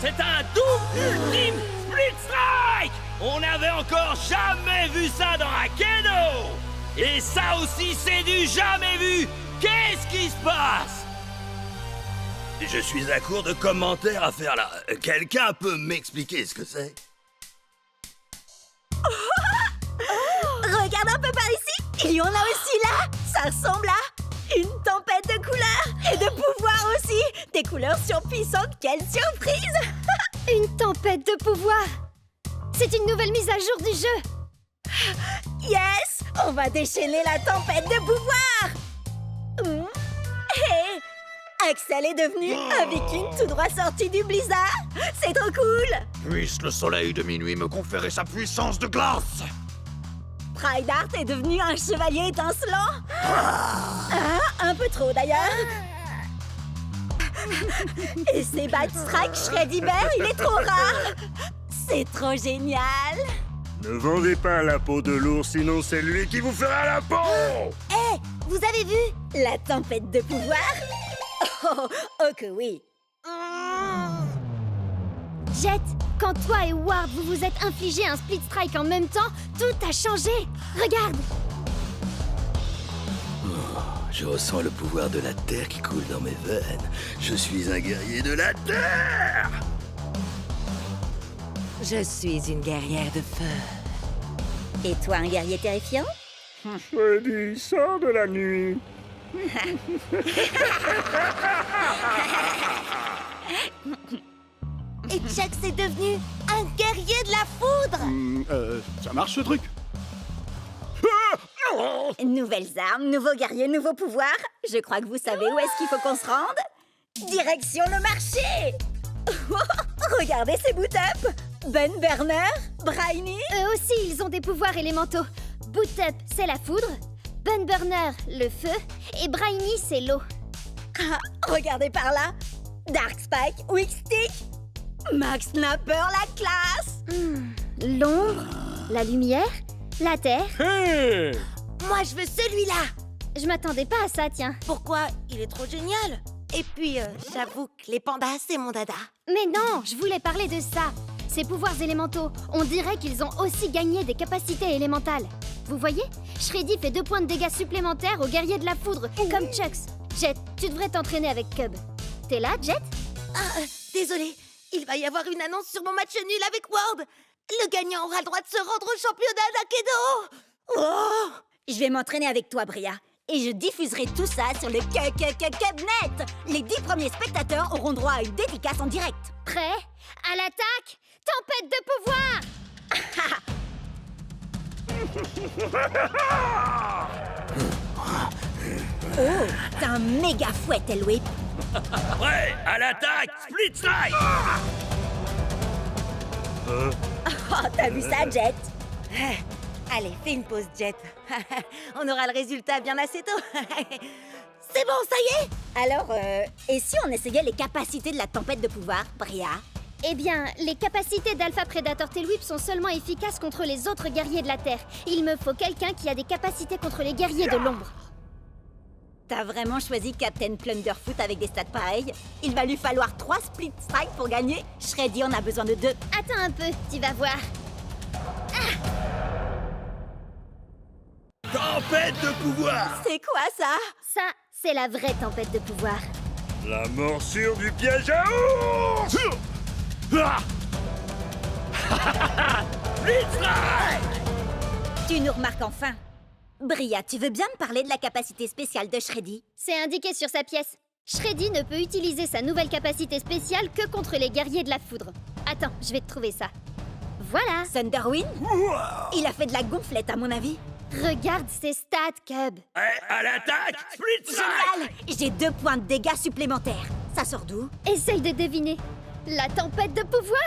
C'est un double ultime split strike! On n'avait encore jamais vu ça dans Akeno! Et ça aussi, c'est du jamais vu! Qu'est-ce qui se passe? Je suis à court de commentaires à faire là. Quelqu'un peut m'expliquer ce que c'est? Regarde un peu par ici. Il y en a aussi là. Ça ressemble à une tempête de couleurs et de pouvoirs aussi. Des couleurs surpuissantes. Quelle surprise! Une tempête de pouvoir. C'est une nouvelle mise à jour du jeu. Yes! On va déchaîner la tempête de pouvoir. Hé! Axel est devenu un viking tout droit sorti du blizzard. C'est trop cool. Puisse le soleil de minuit me conférer sa puissance de glace. Pride-Art est devenu un chevalier étincelant. Un peu trop d'ailleurs. Et c'est Strike Shreddy Bear, il est trop rare. C'est trop génial. Ne vendez pas la peau de l'ours, sinon c'est lui qui vous fera la peau. Hé, vous avez vu la tempête de pouvoir? Oh que oui. Jet, quand toi et Ward vous vous êtes infligé un split strike en même temps, tout a changé. Regarde. Je ressens le pouvoir de la terre qui coule dans mes veines. Je suis un guerrier de la terre. Je suis une guerrière de feu. Et toi, un guerrier terrifiant? Freddy, sors de la nuit. Et Jack c'est devenu un guerrier de la foudre. Ça marche ce truc? Nouvelles armes, nouveaux guerriers, nouveaux pouvoirs. Je crois que vous savez où est-ce qu'il faut qu'on se rende. Direction le marché. Regardez ces boot-up. Ben Burner, Briny. Eux aussi, ils ont des pouvoirs élémentaux. Boot Up, c'est la foudre. Bun Burner, le feu. Et Briny, c'est l'eau. Regardez par là. Dark Spike, Weak Stick. Max Snapper, la classe. L'ombre, la lumière, la terre. Hey! Moi, je veux celui-là. Je m'attendais pas à ça, tiens. Pourquoi? Il est trop génial. Et puis, j'avoue que les pandas, c'est mon dada. Mais non, je voulais parler de ça. Ces pouvoirs élémentaux, on dirait qu'ils ont aussi gagné des capacités élémentales. Vous voyez? Shreddy fait 2 points de dégâts supplémentaires aux guerriers de la foudre, comme Chucks. Jet, tu devrais t'entraîner avec Cub. T'es là, Jet? Désolé. Il va y avoir une annonce sur mon match nul avec Ward. Le gagnant aura le droit de se rendre au championnat d'Akedo. Oh! Je vais m'entraîner avec toi, Bria. Et je diffuserai tout ça sur le Cubnet. Les 10 premiers spectateurs auront droit à une dédicace en direct. Prêt? À l'attaque? Tempête de pouvoir! Oh, t'as un méga fouet, Elwip. Ouais, à l'attaque! Split strike! Oh, t'as vu ça, Jet? Allez, fais une pause, Jet. On aura le résultat bien assez tôt. C'est bon, ça y est? Alors, et si on essayait les capacités de la tempête de pouvoir, Bria? Eh bien, les capacités d'Alpha Predator Tailwhip sont seulement efficaces contre les autres guerriers de la Terre. Il me faut quelqu'un qui a des capacités contre les guerriers de l'ombre. T'as vraiment choisi Captain Plunderfoot avec des stats pareils? Il va lui falloir 3 split strikes pour gagner. Shreddy en a besoin de 2. Attends un peu, tu vas voir. Tempête de pouvoir. C'est quoi ça? Ça, c'est la vraie tempête de pouvoir. La morsure du piège à ours. Split strike! Tu nous remarques enfin. Bria, tu veux bien me parler de la capacité spéciale de Shreddy? C'est indiqué sur sa pièce. Shreddy ne peut utiliser sa nouvelle capacité spéciale que contre les guerriers de la foudre. Attends, je vais te trouver ça. Voilà. Thunderwind? Il a fait de la gonflette, à mon avis. Regarde ses stats, Cub. À l'attaque! Split strike! Génial! J'ai 2 points de dégâts supplémentaires. Ça sort d'où? Essaye de deviner. La tempête de pouvoir.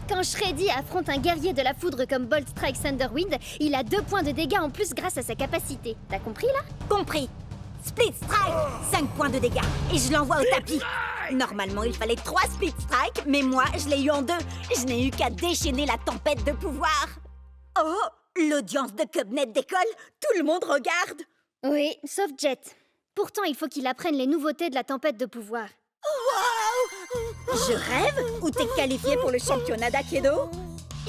Quand Shreddy affronte un guerrier de la foudre comme Bolt Strike Thunderwind, il a 2 points de dégâts en plus grâce à sa capacité. T'as compris là? Compris. Split Strike, 5 points de dégâts. Et je l'envoie au tapis. Normalement, il fallait 3 Split Strike, mais moi, je l'ai eu en 2. Je n'ai eu qu'à déchaîner la tempête de pouvoir. Oh, l'audience de Cubnet décolle. Tout le monde regarde. Oui, sauf Jet. Pourtant, il faut qu'il apprenne les nouveautés de la tempête de pouvoir. Wow! Je rêve? Ou t'es qualifié pour le championnat d'Aikido?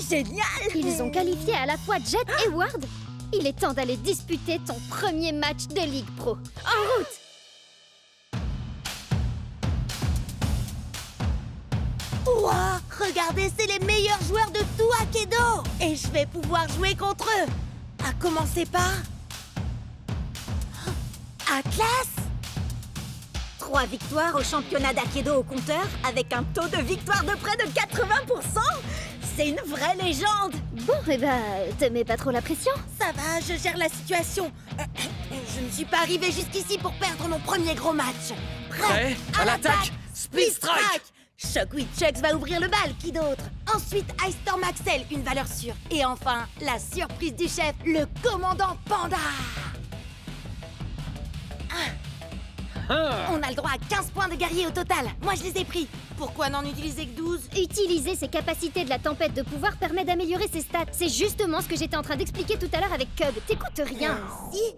Génial! Ils ont qualifié à la fois Jet et Ward. Il est temps d'aller disputer ton premier match de Ligue Pro. En route! Ouah! Regardez, c'est les meilleurs joueurs de tout Aikido! Et je vais pouvoir jouer contre eux! À commencer par... Atlas! 3 victoires au championnat d'Aikido au compteur, avec un taux de victoire de près de 80%! C'est une vraie légende! Bon, eh ben, te mets pas trop la pression. Ça va, je gère la situation. Je ne suis pas arrivée jusqu'ici pour perdre mon premier gros match. Prêt à l'attaque, Split Strike. Shockwave Chucks va ouvrir le bal, qui d'autre? Ensuite, Ice Storm Axel, une valeur sûre. Et enfin, la surprise du chef, le commandant Panda. On a le droit à 15 points de guerrier au total. Moi, je les ai pris. Pourquoi n'en utiliser que 12? Utiliser ses capacités de la tempête de pouvoir permet d'améliorer ses stats. C'est justement ce que j'étais en train d'expliquer tout à l'heure avec Cub. T'écoutes rien. Si,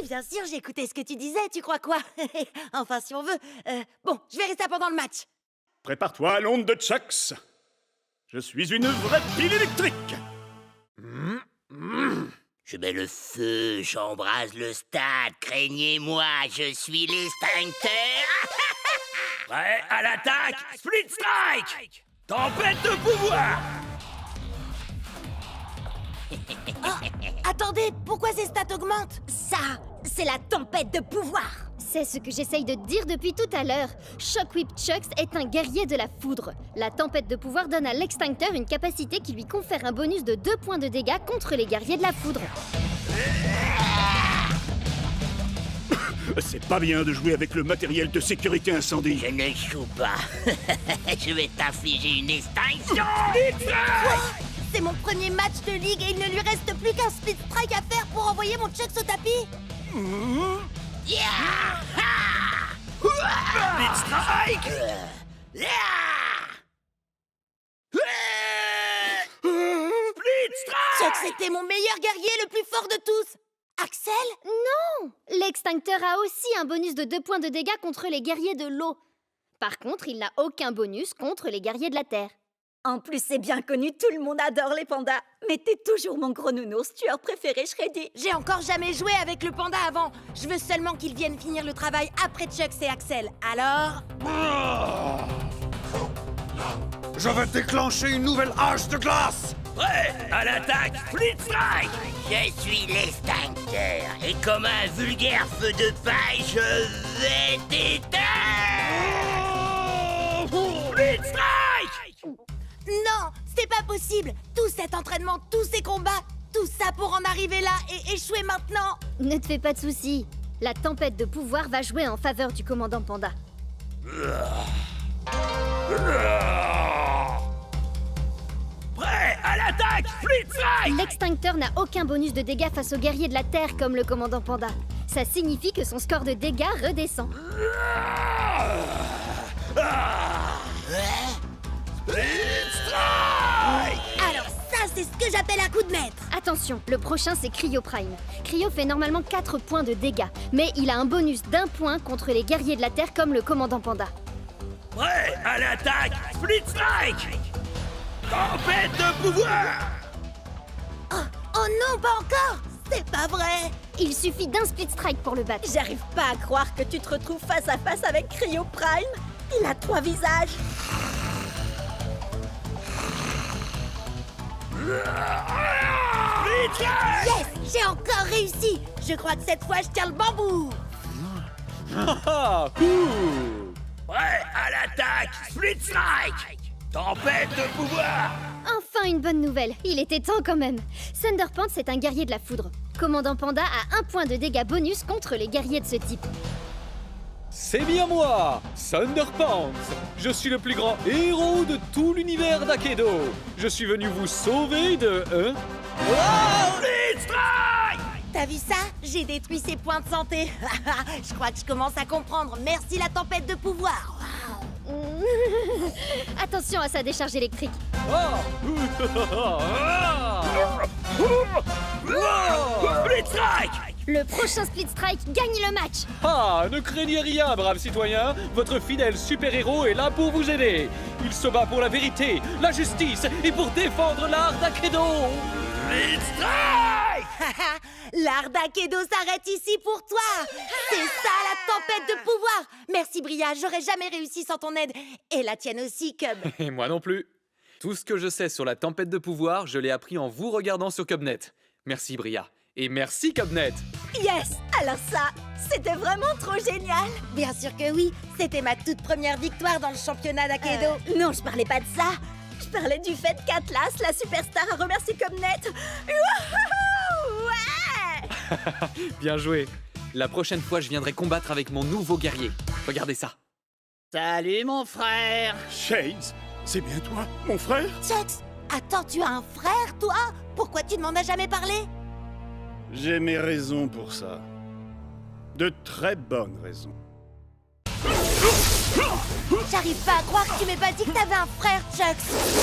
bien sûr, j'ai écouté ce que tu disais, tu crois quoi? Enfin, si on veut. Bon, je verrai ça pendant le match. Prépare-toi à l'onde de Chucks. Je suis une vraie pile électrique. Je mets le feu, j'embrase le stade, craignez-moi, je suis l'extincteur. Prêt à l'attaque, Split Strike. Tempête de pouvoir. Attendez, pourquoi ces stats augmentent? Ça, c'est la tempête de pouvoir. C'est ce que j'essaye de dire depuis tout à l'heure. Shockwave Chucks est un guerrier de la foudre. La tempête de pouvoir donne à l'extincteur une capacité qui lui confère un bonus de 2 points de dégâts contre les guerriers de la foudre. C'est pas bien de jouer avec le matériel de sécurité incendie. Je ne joue pas. Je vais t'infliger une extinction. C'est mon premier match de ligue et il ne lui reste plus qu'un Split Strike à faire pour envoyer mon Chucks au tapis. Split Strike. Split Strike. Chucks était mon meilleur guerrier, le plus fort de tous. Axel? Non! L'extincteur a aussi un bonus de 2 points de dégâts contre les guerriers de l'eau. Par contre, il n'a aucun bonus contre les guerriers de la terre. En plus, c'est bien connu, tout le monde adore les pandas. Mais t'es toujours mon gros nounours, tueur préféré, Shreddy. J'ai encore jamais joué avec le panda avant. Je veux seulement qu'il vienne finir le travail après Chucks et Axel. Alors... Je vais déclencher une nouvelle hache de glace. Prêt à l'attaque, Split Strike. Je suis l'extincteur, et comme un vulgaire feu de paille, je vais t'éteindre. Split Strike. Non, c'est pas possible. Tout cet entraînement, tous ces combats, tout ça pour en arriver là et échouer maintenant. Ne te fais pas de soucis. La tempête de pouvoir va jouer en faveur du commandant Panda. Prêt à l'attaque, Split Strike. L'extincteur n'a aucun bonus de dégâts face aux guerriers de la Terre comme le commandant Panda. Ça signifie que son score de dégâts redescend. Split Strike. Alors ça, c'est ce que j'appelle un coup de maître. Attention, le prochain c'est Cryo Prime. Cryo fait normalement 4 points de dégâts, mais il a un bonus d'1 point contre les guerriers de la Terre comme le commandant Panda. Prêt à l'attaque, Split Strike. Tempête de pouvoir. Oh non, pas encore. C'est pas vrai. Il suffit d'un Split Strike pour le battre. J'arrive pas à croire que tu te retrouves face à face avec Cryo Prime. Il a 3 visages. Split Strike. Yes, j'ai encore réussi. Je crois que cette fois, je tiens le bambou. Prêt à l'attaque, Split Strike. Tempête de pouvoir. Enfin une bonne nouvelle, il était temps quand même. Thunderpants est un guerrier de la foudre. Commandant Panda a 1 point de dégâts bonus contre les guerriers de ce type. C'est bien moi, Thunderpants. Je suis le plus grand héros de tout l'univers d'Aikido. Je suis venu vous sauver de... Split Strike. T'as vu ça? J'ai détruit ses points de santé. Je crois que je commence à comprendre. Merci la tempête de pouvoir. Attention à sa décharge électrique. Split Strike. Le prochain Split Strike gagne le match. Ah, ne craignez rien, braves citoyens. Votre fidèle super-héros est là pour vous aider. Il se bat pour la vérité, la justice et pour défendre l'art d'Akedo. Blitz Strike! L'art d'Akedo s'arrête ici pour toi. C'est ça la tempête de pouvoir. Merci Bria, j'aurais jamais réussi sans ton aide. Et la tienne aussi, Cub. Et moi non plus. Tout ce que je sais sur la tempête de pouvoir, je l'ai appris en vous regardant sur Cubnet. Merci Bria. Et merci Cubnet. Yes! Alors ça, c'était vraiment trop génial. Bien sûr que oui, c'était ma toute première victoire dans le championnat d'Akedo. Non, je parlais pas de ça. Je parlais du fait qu'Atlas, la superstar, a remercié Cubnet. Wouhou! Ouais! Bien joué. La prochaine fois, je viendrai combattre avec mon nouveau guerrier. Regardez ça. Salut mon frère! Shades, c'est bien toi, mon frère? Chucks, attends, tu as un frère, toi? Pourquoi tu ne m'en as jamais parlé? J'ai mes raisons pour ça. De très bonnes raisons. J'arrive pas à croire que tu m'aies pas dit que t'avais un frère, Chucks.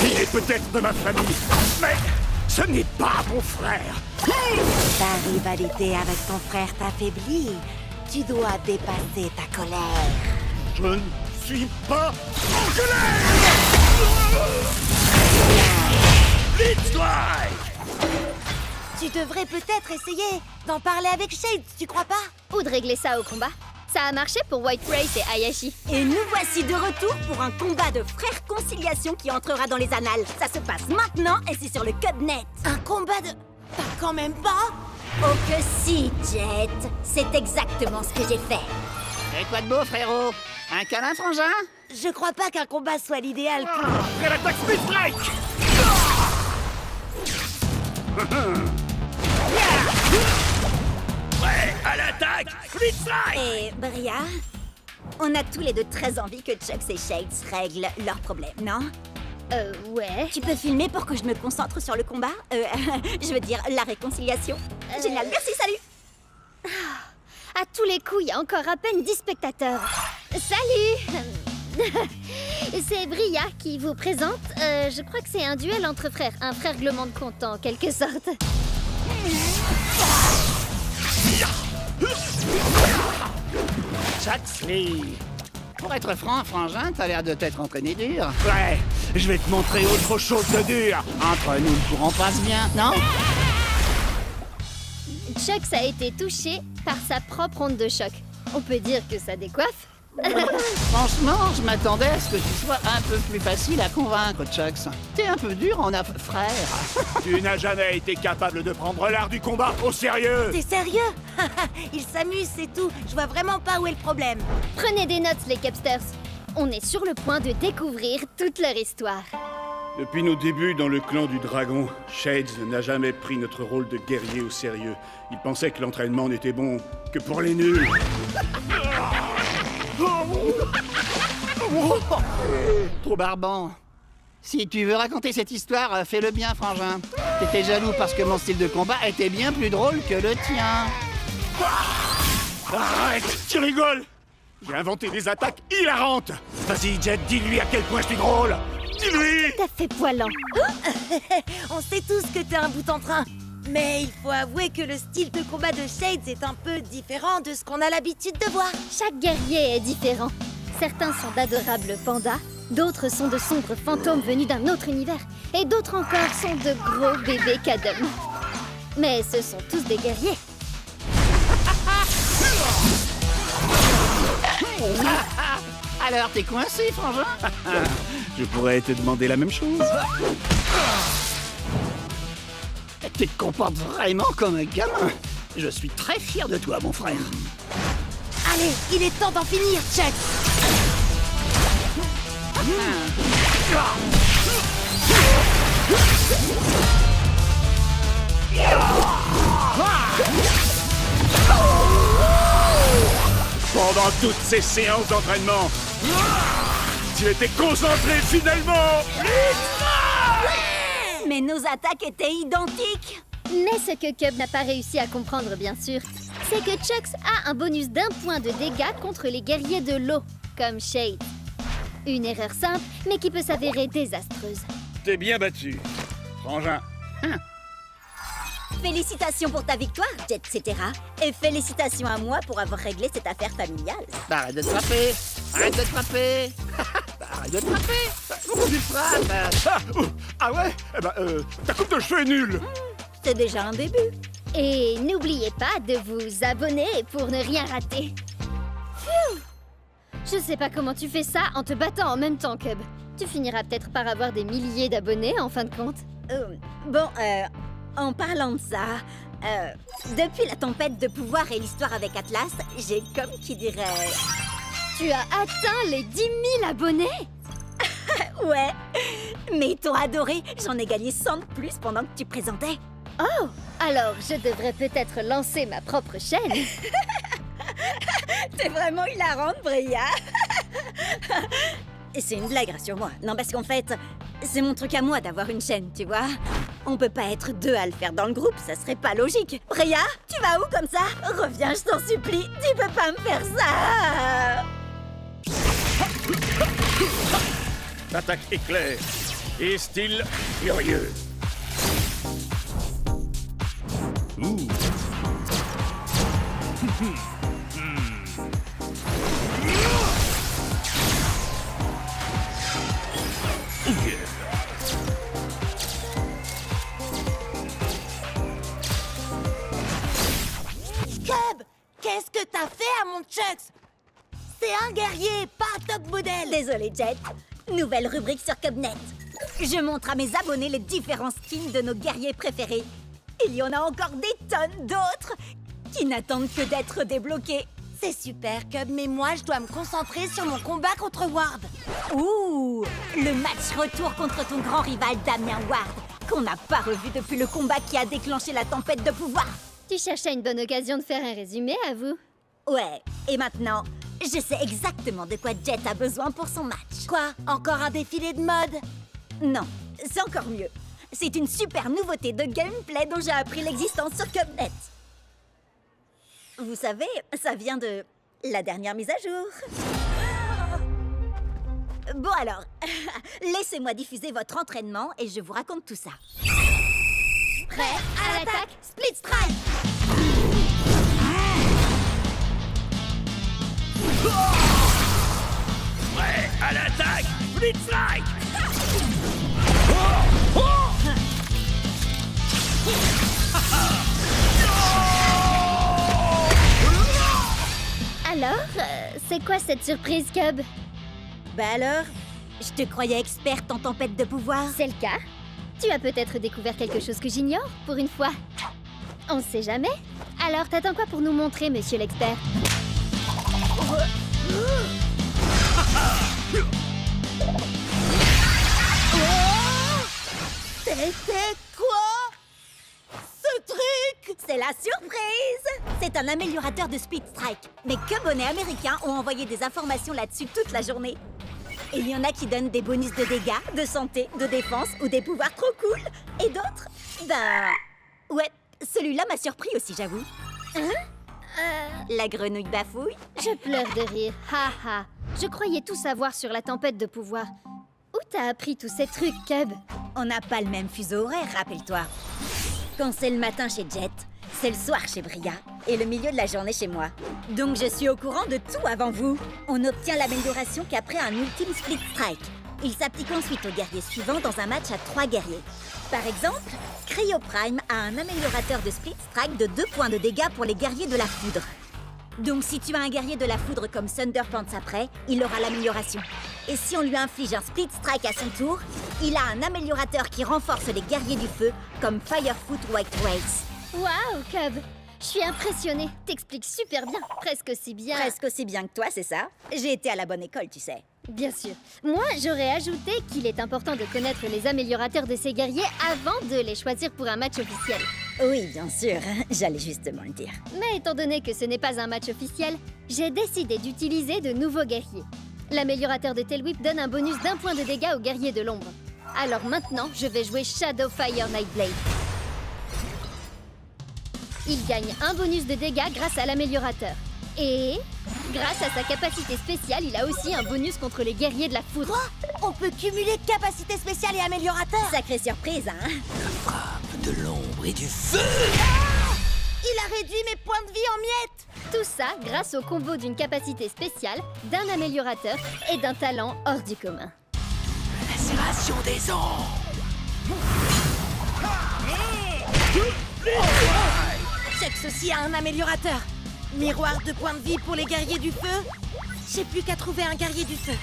Il est peut-être de ma famille, mais ce n'est pas mon frère. Ta rivalité avec ton frère t'affaiblit. Tu dois dépasser ta colère. Je ne suis pas en colère. Blitz Strike! Tu devrais peut-être essayer d'en parler avec Shades, tu crois pas? Ou de régler ça au combat. Ça a marché pour White Race et Hayashi. Et nous voici de retour pour un combat de frères conciliation qui entrera dans les annales. Ça se passe maintenant et c'est sur le Cubnet. Un combat de... Pas quand même pas? Oh que si, Jet. C'est exactement ce que j'ai fait. Et quoi de beau, frérot? Un câlin, frangin? Je crois pas qu'un combat soit l'idéal pour... Après l'attaque Split Strike. Prêt à l'attaque! Blitz Strike! Et Bria, on a tous les deux très envie que Chucks et Shades règlent leurs problèmes, non? Ouais. Tu peux filmer pour que je me concentre sur le combat? Je veux dire, la réconciliation. Génial, merci, salut! À tous les coups, il y a encore à peine 10 spectateurs. Salut. C'est Bria qui vous présente. Je crois que c'est un duel entre frères. Un frère règlement de compte, en quelque sorte. Chucksley! Pour être franc, frangin, t'as l'air de t'être entraîné dur. Ouais, je vais te montrer autre chose de dur. Entre nous, le courant passe bien, non? Chucks a été touché par sa propre onde de choc. On peut dire que ça décoiffe. Franchement, je m'attendais à ce que tu sois un peu plus facile à convaincre, Chucks. T'es un peu dur en frère. Tu n'as jamais été capable de prendre l'art du combat au sérieux. T'es sérieux? Il s'amuse, c'est tout. Je vois vraiment pas où est le problème. Prenez des notes, les Capsters. On est sur le point de découvrir toute leur histoire. Depuis nos débuts dans le clan du dragon, Shades n'a jamais pris notre rôle de guerrier au sérieux. Il pensait que l'entraînement n'était bon que pour les nuls. Trop barbant. Si tu veux raconter cette histoire, fais-le bien, frangin. T'étais jaloux parce que mon style de combat était bien plus drôle que le tien. Arrête, tu rigoles. J'ai inventé des attaques hilarantes. Vas-y, Jet, dis-lui à quel point je suis drôle. Dis-lui. T'as fait poilant. On sait tous que t'es un bout en train. Mais il faut avouer que le style de combat de Shades est un peu différent de ce qu'on a l'habitude de voir. Chaque guerrier est différent. Certains sont d'adorables pandas, d'autres sont de sombres fantômes venus d'un autre univers, et d'autres encore sont de gros bébés cadums. Mais ce sont tous des guerriers. Alors, t'es coincé, frangin? Je pourrais te demander la même chose. Tu te comportes vraiment comme un gamin. Je suis très fier de toi, mon frère. Allez, il est temps d'en finir, Chuck. Pendant toutes ces séances d'entraînement, tu étais concentré finalement. Mais nos attaques étaient identiques. Mais ce que Cub n'a pas réussi à comprendre, bien sûr, c'est que Chucks a un bonus d'1 point de dégâts contre les guerriers de l'eau, comme Shade. Une erreur simple, mais qui peut s'avérer désastreuse. T'es bien battu, frangin. Félicitations pour ta victoire, Jet Cetera. Et félicitations à moi pour avoir réglé cette affaire familiale. Arrête de te frapper. Arrête de te frapper. Arrête de te frapper. Pourquoi tu te frappes? Ah ouais? Eh ben, ta coupe de cheveux est nulle. C'est déjà un début. Et n'oubliez pas de vous abonner pour ne rien rater. Phew! Je sais pas comment tu fais ça en te battant en même temps, Cub. Tu finiras peut-être par avoir des milliers d'abonnés en fin de compte. En parlant de ça, depuis la tempête de pouvoir et l'histoire avec Atlas, j'ai comme qui dirait... Tu as atteint les 10 000 abonnés? Ouais, mais ils t'ont adoré. J'en ai gagné 100 de plus pendant que tu présentais. Oh! Alors, je devrais peut-être lancer ma propre chaîne. T'es vraiment hilarante, Bria. Et c'est une blague, rassure-moi. Non, parce qu'en fait, c'est mon truc à moi d'avoir une chaîne, tu vois. On peut pas être deux à le faire dans le groupe, ça serait pas logique. Bria, tu vas où comme ça? Reviens, je t'en supplie, tu peux pas me faire ça. Attaque éclair et style furieux. Ouh. Cub, qu'est-ce que t'as fait à mon Chucks? C'est un guerrier, pas top modèle. Désolé, Jet. Nouvelle rubrique sur Cubnet. Je montre à mes abonnés les différents skins de nos guerriers préférés. Il y en a encore des tonnes d'autres qui n'attendent que d'être débloqués. C'est super, Cub, mais moi, je dois me concentrer sur mon combat contre Ward. Ouh, le match retour contre ton grand rival Damien Ward, qu'on n'a pas revu depuis le combat qui a déclenché la tempête de pouvoir. Tu cherchais une bonne occasion de faire un résumé, à vous? Ouais, et maintenant, je sais exactement de quoi Jet a besoin pour son match. Quoi? Encore un défilé de mode? Non, c'est encore mieux. C'est une super nouveauté de gameplay dont j'ai appris l'existence sur Cubnet. Vous savez, ça vient de la dernière mise à jour. Bon alors, laissez-moi diffuser votre entraînement et je vous raconte tout ça. Prêt à l'attaque, Split Strike! Prêt à l'attaque, Split Strike. Alors, c'est quoi cette surprise, Cub? Bah alors, je te croyais experte en tempête de pouvoir. C'est le cas? Tu as peut-être découvert quelque chose que j'ignore, pour une fois. On sait jamais. Alors, t'attends quoi pour nous montrer, monsieur l'expert? C'était quoi? Ce truc? C'est la surprise! C'est un améliorateur de Speed Strike. Mais que bonnets américains ont envoyé des informations là-dessus toute la journée. Et il y en a qui donnent des bonus de dégâts, de santé, de défense ou des pouvoirs trop cool. Et d'autres, ouais, celui-là m'a surpris aussi, j'avoue. La grenouille bafouille. Je pleure de rire. Ha ha. Je croyais tout savoir sur la tempête de pouvoir. Où t'as appris tous ces trucs, Cub? On n'a pas le même fuseau horaire, rappelle-toi. Quand c'est le matin chez Jet, c'est le soir chez Bria et le milieu de la journée chez moi. Donc je suis au courant de tout avant vous. On obtient l'amélioration qu'après un ultime Split Strike. Il s'applique ensuite aux guerriers suivants dans un match à 3 guerriers. Par exemple, Cryo Prime a un améliorateur de Split Strike de 2 points de dégâts pour les guerriers de la foudre. Donc si tu as un guerrier de la foudre comme Thunderpants après, il aura l'amélioration. Et si on lui inflige un Split Strike à son tour, il a un améliorateur qui renforce les guerriers du feu comme Firefoot White Race. Waouh, Cub! Je suis impressionnée. T'expliques super bien. Presque aussi bien. Presque aussi bien que toi, c'est ça? J'ai été à la bonne école, tu sais. Bien sûr. Moi, j'aurais ajouté qu'il est important de connaître les améliorateurs de ces guerriers avant de les choisir pour un match officiel. Oui, bien sûr. J'allais justement le dire. Mais étant donné que ce n'est pas un match officiel, j'ai décidé d'utiliser de nouveaux guerriers. L'améliorateur de Tailwhip donne un bonus d'1 point de dégâts aux guerriers de l'ombre. Alors maintenant, je vais jouer Shadowfire Nightblade. Il gagne un bonus de dégâts grâce à l'améliorateur. Et grâce à sa capacité spéciale, il a aussi un bonus contre les guerriers de la foudre. Quoi? On peut cumuler capacité spéciale et améliorateur? Sacrée surprise, hein? de l'ombre et du feu. Il a réduit mes points de vie en miettes. Tout ça grâce au combo d'une capacité spéciale, d'un améliorateur et d'un talent hors du commun. Lacération des ombres. Chex aussi a un améliorateur. Miroir de points de vie pour les guerriers du feu. J'ai plus qu'à trouver un guerrier du feu.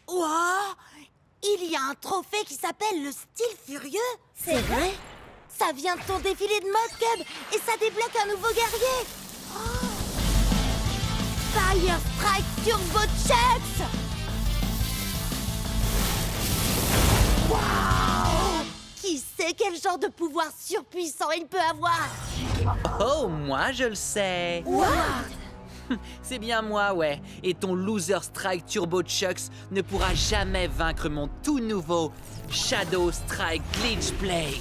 Wow! Il y a un trophée qui s'appelle le style furieux. C'est vrai? Ça vient de ton défilé de mode, Cub, et ça débloque un nouveau guerrier. Oh. Fire Strike Turbo Chex. Wow! Qui sait quel genre de pouvoir surpuissant il peut avoir? Oh, moi je le sais. What? C'est bien moi, ouais. Et ton Loser Strike Turbo Chucks ne pourra jamais vaincre mon tout nouveau Shadow Strike Glitch Blade.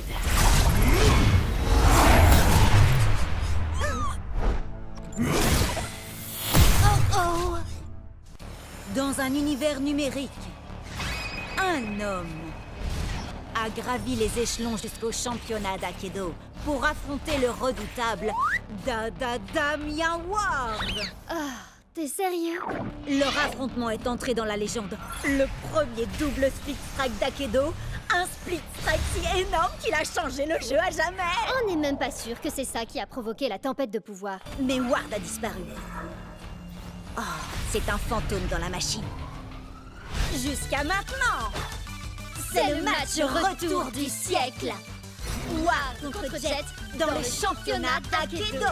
Oh oh! Dans un univers numérique, un homme a gravi les échelons jusqu'au championnat d'Aikido pour affronter le redoutable Damien Ward. Ah, t'es sérieux? Leur affrontement est entré dans la légende. Le premier double split strike d'Aikido, un split strike si énorme qu'il a changé le jeu à jamais. On n'est même pas sûr que c'est ça qui a provoqué la tempête de pouvoir. Mais Ward a disparu. Oh, c'est un fantôme dans la machine. Jusqu'à maintenant. C'est le match retour du siècle. Ward contre Jet dans le championnat d'Aikido.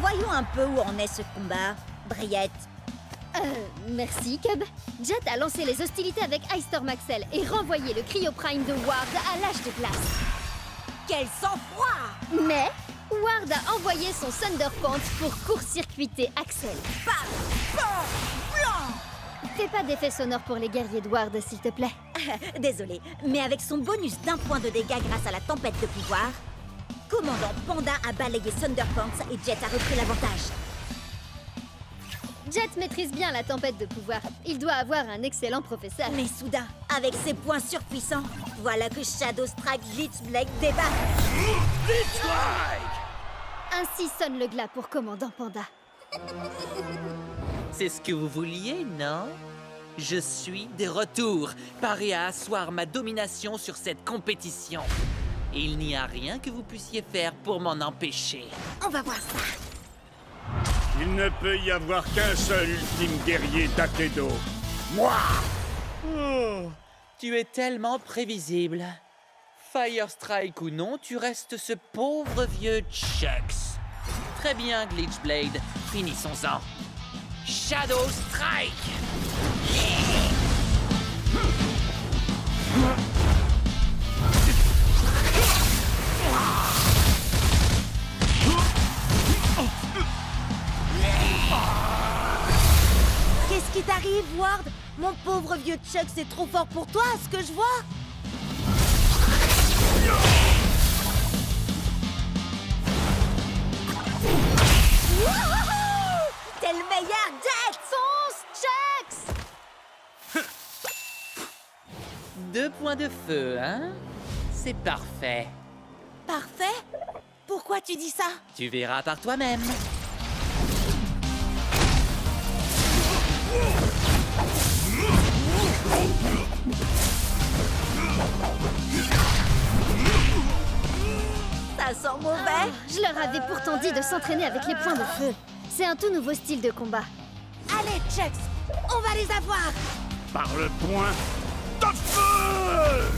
Voyons un peu où en est ce combat, Briette. Merci, Cub. Jet a lancé les hostilités avec Ice Storm Axel et renvoyé le Cryo Prime de Ward à l'âge de glace. Quel sang-froid! Mais Ward a envoyé son Thunder Pants pour court-circuiter Axel. Fais pas d'effet sonore pour les guerriers de Ward, s'il te plaît. Désolé, mais avec son bonus d'1 point de dégâts grâce à la tempête de pouvoir, Commandant Panda a balayé Thunder Pants et Jet a repris l'avantage. Jet maîtrise bien la tempête de pouvoir. Il doit avoir un excellent professeur. Mais soudain, avec ses points surpuissants, voilà que Shadow Strike Glitch Blade débarque. Glitch Strike! Ainsi sonne le glas pour Commandant Panda. C'est ce que vous vouliez, non? Je suis de retour, paré à asseoir ma domination sur cette compétition. Et il n'y a rien que vous puissiez faire pour m'en empêcher. On va voir ça. Il ne peut y avoir qu'un seul ultime guerrier d'Aikido. Moi! Oh, tu es tellement prévisible. Fire Strike ou non, tu restes ce pauvre vieux Chucks. Très bien, Glitch Blade. Finissons-en. Shadow Strike! Qu'est-ce qui t'arrive, Ward? Mon pauvre vieux Chuck, c'est trop fort pour toi, ce que je vois. Wouhou! T'es le meilleur, Jet! Fonce, Chucks! 2 points de feu, hein? C'est parfait. Parfait? Pourquoi tu dis ça? Tu verras par toi-même. Ça sent mauvais. Je leur avais pourtant dit de s'entraîner avec les points de feu. C'est un tout nouveau style de combat. Allez, Chucks, on va les avoir. Par le point de feu!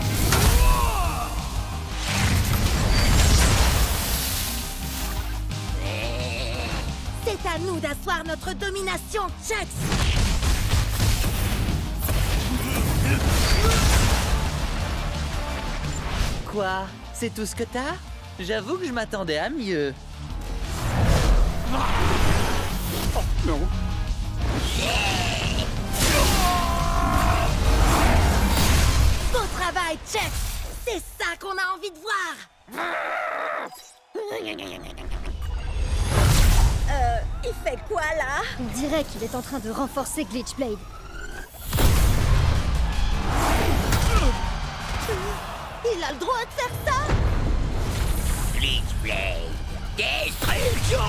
C'est à nous d'asseoir notre domination, Chucks. Quoi? C'est tout ce que t'as? J'avoue que je m'attendais à mieux. Oh, non. Beau travail, Chucks. C'est ça qu'on a envie de voir. Il fait quoi, là? On dirait qu'il est en train de renforcer Glitch Blade. Il a le droit de faire ça? Glitchblade, destruction!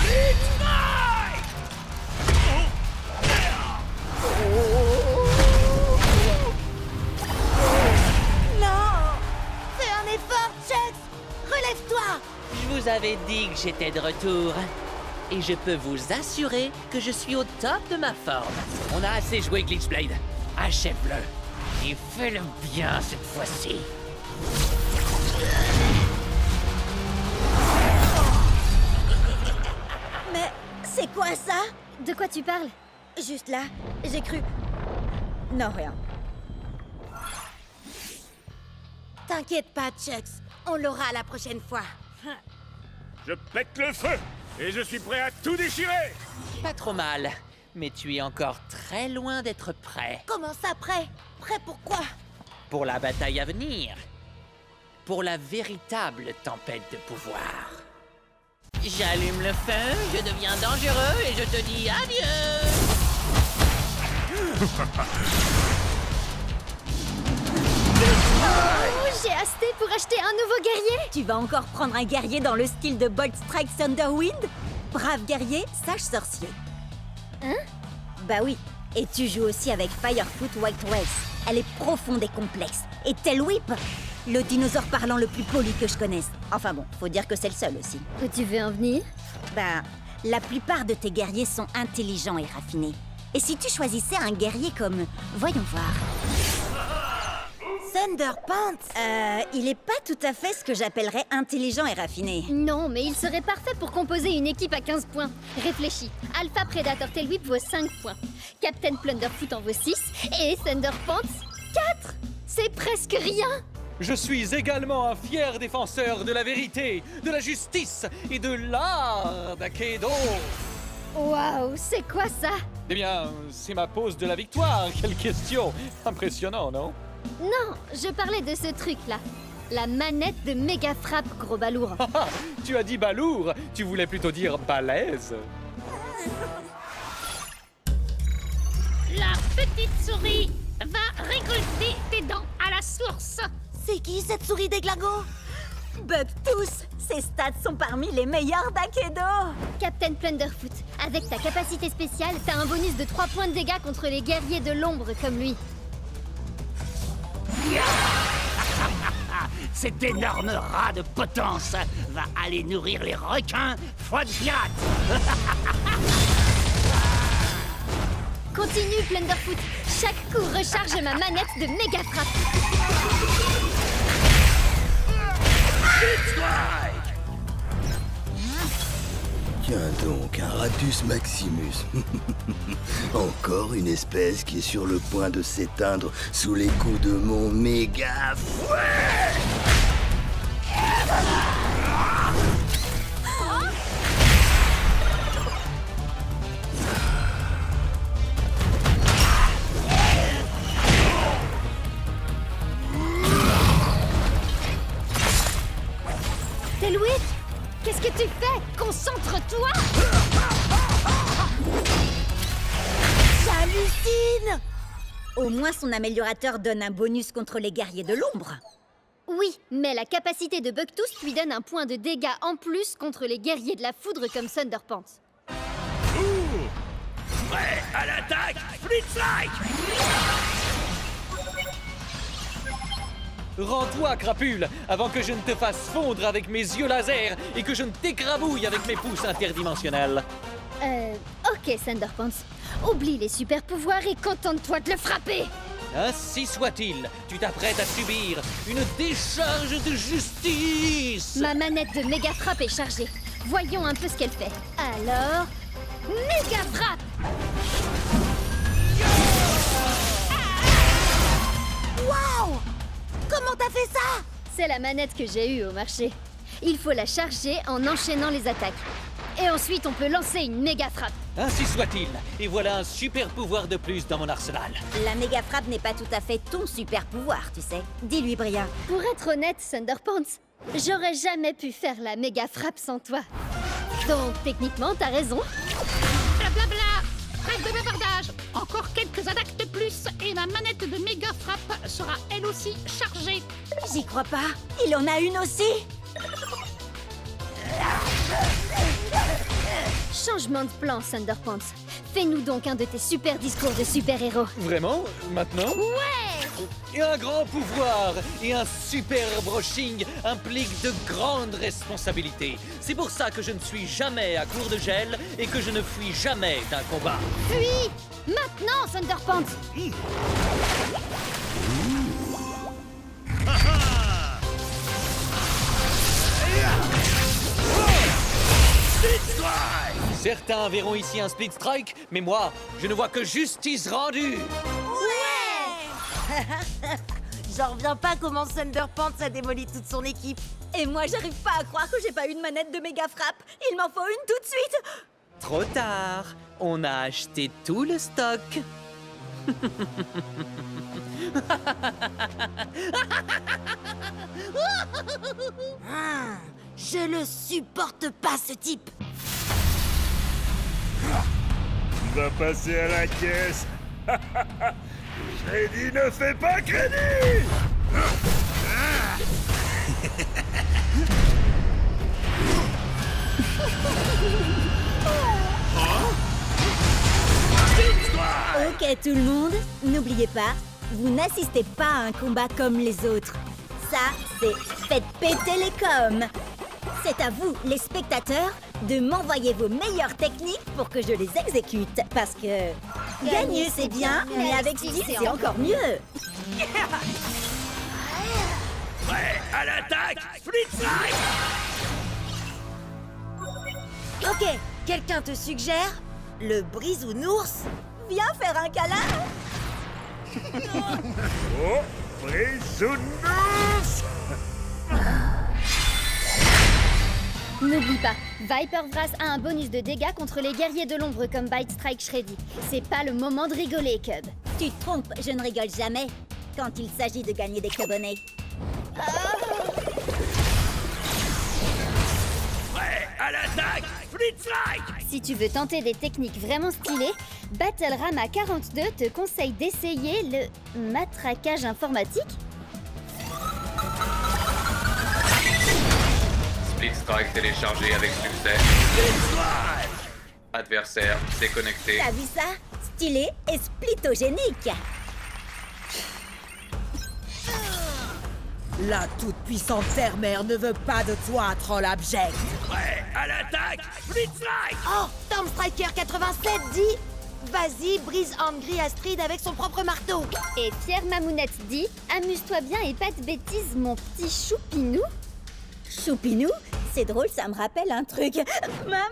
Glitchblade! Non! Fais un effort, Chucks! Relève-toi! Je vous avais dit que j'étais de retour. Et je peux vous assurer que je suis au top de ma forme. On a assez joué, Glitchblade. Achève-le. Et fais-le bien cette fois-ci. Mais c'est quoi ça? De quoi tu parles? Juste là, j'ai cru... Non, rien. T'inquiète pas, Chucks. On l'aura la prochaine fois. Je pète le feu et je suis prêt à tout déchirer. Pas trop mal. Mais tu es encore très loin d'être prêt. Comment ça, prêt? Prêt pour quoi? Pour la bataille à venir. Pour la véritable tempête de pouvoir. J'allume le feu, je deviens dangereux et je te dis adieu. Oh, j'ai hasté pour acheter un nouveau guerrier. Tu vas encore prendre un guerrier dans le style de Bolt Strike Thunderwind? Brave guerrier, sage sorcier. Hein? Bah oui. Et tu joues aussi avec Firefoot White Wells. Elle est profonde et complexe. Et Tail Whip, le dinosaure parlant le plus poli que je connaisse. Enfin bon, faut dire que c'est le seul aussi. Où tu veux en venir? Bah, la plupart de tes guerriers sont intelligents et raffinés. Et si tu choisissais un guerrier comme... Voyons voir... Thunderpants. Il est pas tout à fait ce que j'appellerais intelligent et raffiné. Non, mais il serait parfait pour composer une équipe à 15 points. Réfléchis. Alpha Predator Tail Whip vaut 5 points. Captain Plunderfoot en vaut 6. Et Thunderpants, 4. C'est presque rien. Je suis également un fier défenseur de la vérité, de la justice et de l'art d'Akedo. Waouh, c'est quoi ça? Eh bien, c'est ma pose de la victoire. Quelle question! Impressionnant, non? Non, je parlais de ce truc-là. La manette de méga frappe, gros balourd. Ah, tu as dit balourd, tu voulais plutôt dire balèze. La petite souris va récolter tes dents à la source. C'est qui cette souris déglingo? Bugtooth. Ses stats sont parmi les meilleurs d'Akedo. Captain Plunderfoot, avec ta capacité spéciale, t'as un bonus de 3 points de dégâts contre les guerriers de l'ombre comme lui. Cet énorme rat de potence va aller nourrir les requins foie de pirate. Continue, Plunderfoot. Chaque coup recharge ma manette de méga frappe. Tiens donc, un Ratus Maximus. Encore une espèce qui est sur le point de s'éteindre sous les coups de mon méga fouet. Tail Whip, qu'est-ce que tu fais? Concentre-toi! J'hallucine! Au moins son améliorateur donne un bonus contre les guerriers de l'ombre. Oui, mais la capacité de Bugtooth lui donne un point de dégâts en plus contre les guerriers de la foudre comme Thunderpants. Prêt à l'attaque, Flitzlike! Rends-toi, crapule, avant que je ne te fasse fondre avec mes yeux laser et que je ne t'écrabouille avec mes pouces interdimensionnels. Ok, Thunderpants. Oublie les super pouvoirs et contente-toi de le frapper! Ainsi soit-il, tu t'apprêtes à subir une décharge de justice. Ma manette de méga frappe est chargée. Voyons un peu ce qu'elle fait. Alors... méga frappe! Waouh! Comment t'as fait ça? C'est la manette que j'ai eue au marché. Il faut la charger en enchaînant les attaques. Et ensuite, on peut lancer une méga frappe. Ainsi soit-il, et voilà un super pouvoir de plus dans mon arsenal. La méga frappe n'est pas tout à fait ton super pouvoir, tu sais. Dis-lui, Bria. Pour être honnête, Thunderpants, j'aurais jamais pu faire la méga frappe sans toi. Donc, techniquement, t'as raison. Blablabla. Trêve de bavardage. Encore quelques attaques de plus et ma manette de méga frappe sera elle aussi chargée. J'y crois pas. Il en a une aussi. Changement de plan, Thunderpants. Fais-nous donc un de tes super discours de super-héros. Vraiment? Maintenant? Ouais! Et un grand pouvoir et un super brushing impliquent de grandes responsabilités. C'est pour ça que je ne suis jamais à court de gel et que je ne fuis jamais d'un combat. Fuis! Maintenant, Thunderpants! Certains verront ici un split strike, mais moi, je ne vois que justice rendue. Ouais. J'en reviens pas comment Thunderpants a démoli toute son équipe. Et moi, j'arrive pas à croire que j'ai pas une manette de méga frappe. Il m'en faut une tout de suite. Trop tard. On a acheté tout le stock. Je le supporte pas, ce type. Il va passer à la caisse. Je l'ai dit, ne fais pas crédit. Ok tout le monde, n'oubliez pas, vous n'assistez pas à un combat comme les autres. Ça, c'est faites péter les coms. C'est à vous, les spectateurs, de m'envoyer vos meilleures techniques pour que je les exécute. Parce que gagner c'est bien, mais avec style c'est encore mieux. Prêt à l'attaque, Split Strike. Ok, quelqu'un te suggère le brisounours? Viens faire un câlin. Oh, Brisounours. N'oublie pas, Viper Vrass a un bonus de dégâts contre les guerriers de l'ombre comme Bite Strike Shreddy. C'est pas le moment de rigoler, Cub. Tu te trompes, je ne rigole jamais quand il s'agit de gagner des cubonnets. Prêt à l'attaque, Split Strike. Si tu veux tenter des techniques vraiment stylées, Battle-Rama 42 te conseille d'essayer le matraquage informatique. Split Strike téléchargé avec succès. Adversaire déconnecté. T'as vu ça? Stylé et splitogénique. La toute-puissante Terre-Mère ne veut pas de toi, troll abject. Prêt à l'attaque, Split Strike. Oh, Stormstriker 87 dit vas-y, brise Angry Astrid avec son propre marteau. Et Pierre Mamounette dit amuse-toi bien et pas de bêtises, mon petit choupinou. Choupinou? C'est drôle, ça me rappelle un truc. Maman!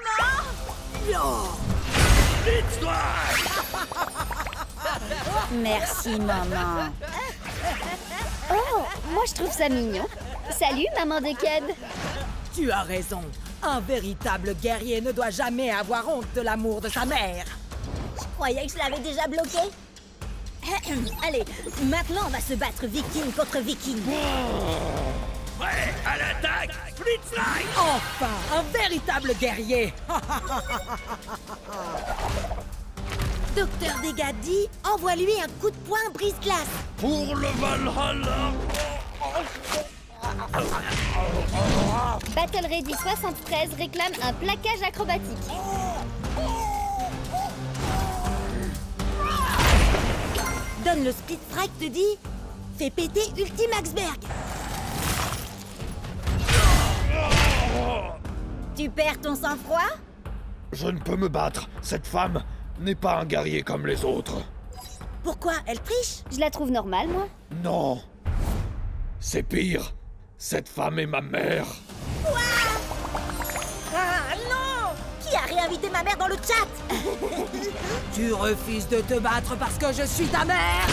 Split Strike. Merci, maman. Oh, moi je trouve ça mignon. Salut, maman de Cub. Tu as raison. Un véritable guerrier ne doit jamais avoir honte de l'amour de sa mère. Je croyais que je l'avais déjà bloqué. Allez, maintenant on va se battre viking contre viking. Prêt à l'attaque, Split Strike. Enfin, un véritable guerrier. Docteur Dégâts dit envoie-lui un coup de poing brise-glace. Pour le Valhalla. Battle Ready 73 réclame un plaquage acrobatique. Donne le Split Strike te dit fais péter Ultimaxberg. Tu perds ton sang-froid? Je ne peux me battre. Cette femme n'est pas un guerrier comme les autres. Pourquoi? Elle triche? Je la trouve normale, moi. Non. C'est pire. Cette femme est ma mère. Quoi? Ah non! Qui a réinvité ma mère dans le chat? Tu refuses de te battre parce que je suis ta mère?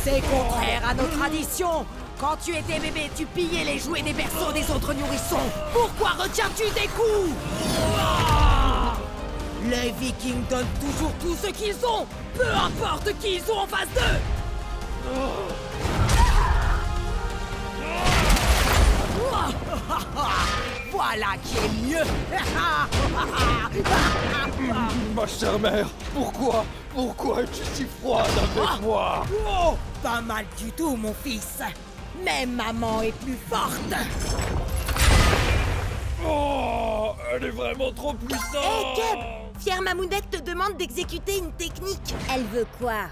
C'est contraire à nos traditions. Quand tu étais bébé, tu pillais les jouets des berceaux des autres nourrissons. Pourquoi retiens-tu des coups? Les Vikings donnent toujours tout ce qu'ils ont, peu importe qui ils ont en face d'eux. Voilà qui est mieux. Ma chère mère, pourquoi es-tu si froide avec moi? Oh, pas mal du tout, mon fils. Mais maman est plus forte. Oh, elle est vraiment trop puissante. Hé, Cub! Fière Mamounette te demande d'exécuter une technique. Elle veut quoi?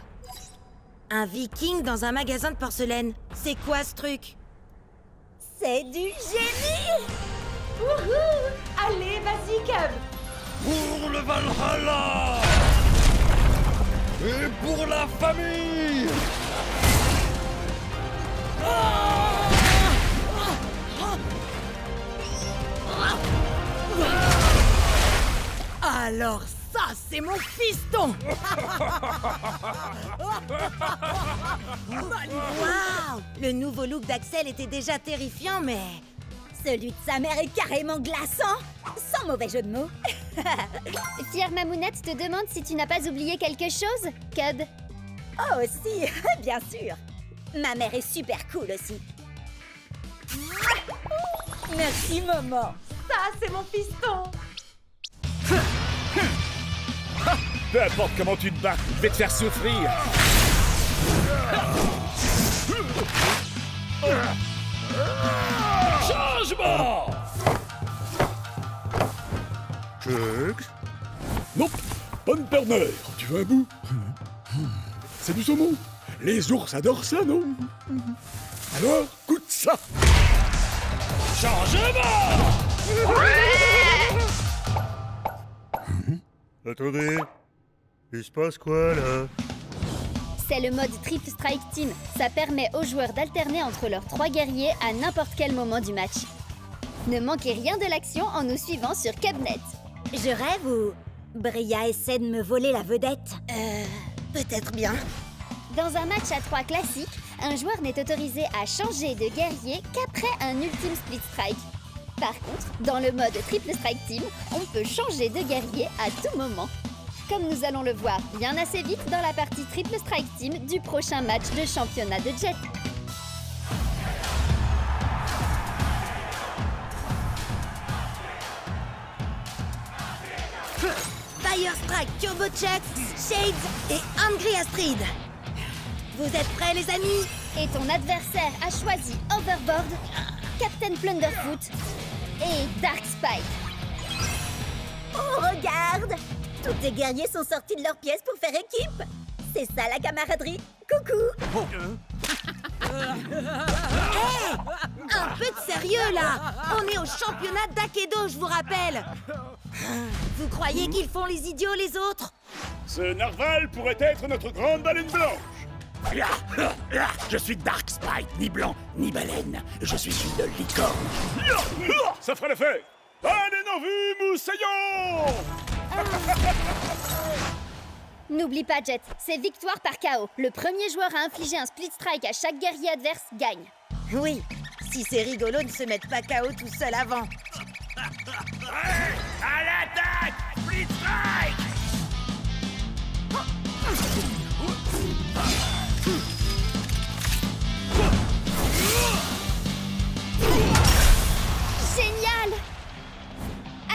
Un viking dans un magasin de porcelaine. C'est quoi ce truc? C'est du génie! Wouhou! Allez, vas-y, Cub! Pour le Valhalla et pour la famille. Alors ça, c'est mon fiston. Waouh! Le nouveau look d'Axel était déjà terrifiant, mais... celui de sa mère est carrément glaçant! Sans mauvais jeu de mots. Fière Mamounette te demande si tu n'as pas oublié quelque chose, Cub. Oh, si, bien sûr. Ma mère est super cool aussi. Merci, maman. Ça, c'est mon fiston. Peu importe comment tu te bats, je vais te faire souffrir. Changement! Chugs? Nope, pas de perdeur. Tu veux un bout? C'est du saumon. Les ours adorent ça, non? Alors, goûte ça. Changement! Attendez, il se passe quoi là? C'est le mode Triple Strike Team. Ça permet aux joueurs d'alterner entre leurs 3 guerriers à n'importe quel moment du match. Ne manquez rien de l'action en nous suivant sur Cubnet. Je rêve ou... Bria essaie de me voler la vedette? Peut-être bien. Dans un match à 3 classique, un joueur n'est autorisé à changer de guerrier qu'après un ultime split strike. Par contre, dans le mode Triple Strike Team, on peut changer de guerrier à tout moment. Comme nous allons le voir bien assez vite dans la partie Triple Strike Team du prochain match de championnat de Jet. Fire Strike, Turbo Chucks, Shades et Angry Astrid. Vous êtes prêts, les amis? Et ton adversaire a choisi Overboard, Captain Plunderfoot et Dark Spike. Oh, regarde! Tous tes guerriers sont sortis de leur pièce pour faire équipe. C'est ça la camaraderie. Coucou! Hey! Un peu de sérieux là! On est au championnat d'Akedo, je vous rappelle! Vous croyez qu'ils font les idiots les autres? Ce narval pourrait être notre grande baleine blanche. Je suis Dark Spike, ni blanc, ni baleine. Je suis une licorne. Ça fera l'affaire. Allez, en vue, moussaillon! N'oublie pas, Jet, c'est victoire par KO. Le premier joueur à infliger un split strike à chaque guerrier adverse gagne. Oui, si c'est rigolo de se mettre pas KO tout seul avant. À l'attaque! Split strike! Génial!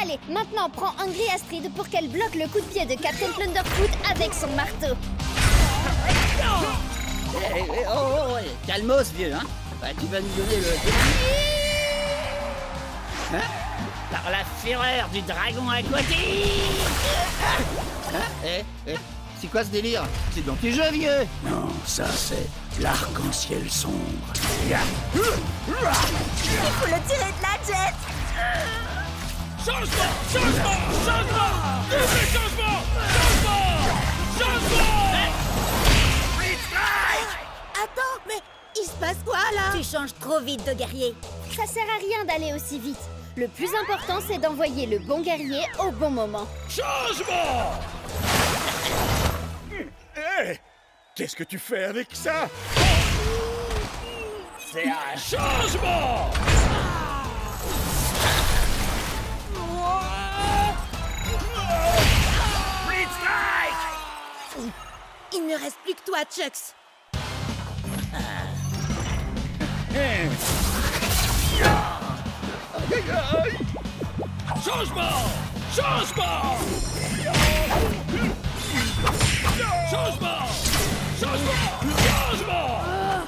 Allez, maintenant prends Angry Astrid pour qu'elle bloque le coup de pied de Captain Plunderfoot avec son marteau. Calmos, vieux, hein? Bah, tu vas nous donner le... Hein? Par la fureur du dragon aquatique! C'est quoi ce délire? C'est dans tes jeux, vieux! Non, ça c'est l'arc-en-ciel sombre. Il faut le tirer de la Jet! Changement! Changement! Changement! Double changement! Changement! Changement! Split strike! Attends, mais il se passe quoi là? Tu changes trop vite de guerrier. Ça sert à rien d'aller aussi vite. Le plus important, c'est d'envoyer le bon guerrier au bon moment. Changement! Hé! Qu'est-ce que tu fais avec ça? C'est un changement! Split strike! Il ne reste plus que toi, Chucks. Aïe, aïe, aïe. Changement! Changement! Changement! Changement! Changement!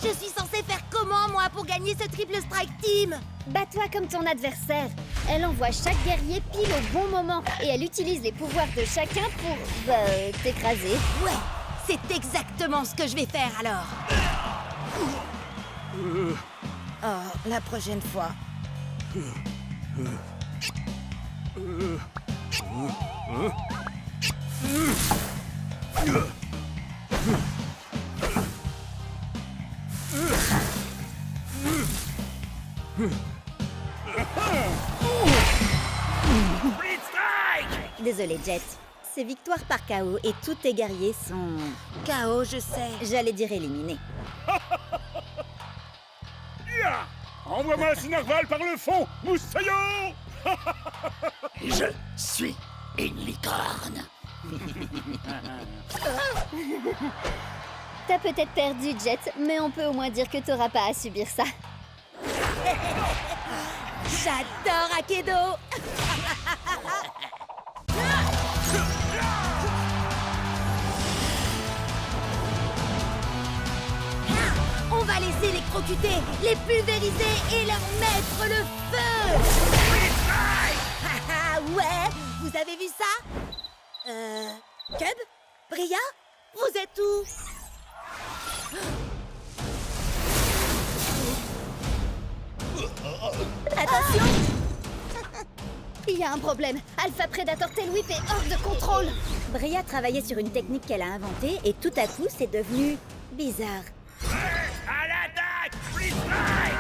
Je suis censée faire comment, moi, pour gagner ce triple strike team? Bats-toi comme ton adversaire. Elle envoie chaque guerrier pile au bon moment et elle utilise les pouvoirs de chacun pour, t'écraser. Ouais, c'est exactement ce que je vais faire alors. Oh, la prochaine fois. Blitz Strike! Désolé, Jet. C'est victoire par KO et tous tes guerriers sont... KO, je sais. J'allais dire éliminés. Ya! Envoie-moi ce narval par le fond, Moussaillon! Je suis une licorne. T'as peut-être perdu, Jet, mais on peut au moins dire que t'auras pas à subir ça. J'adore Akedo. On va les électrocuter, les pulvériser et leur mettre le feu. Haha, ouais, vous avez vu ça? Cub? Bria? Vous êtes où? Attention! Il y a un problème. Alpha Predator Tail Whip est hors de contrôle. Bria travaillait sur une technique qu'elle a inventée et tout à coup, c'est devenu bizarre. À l'attaque! Blitz Strike!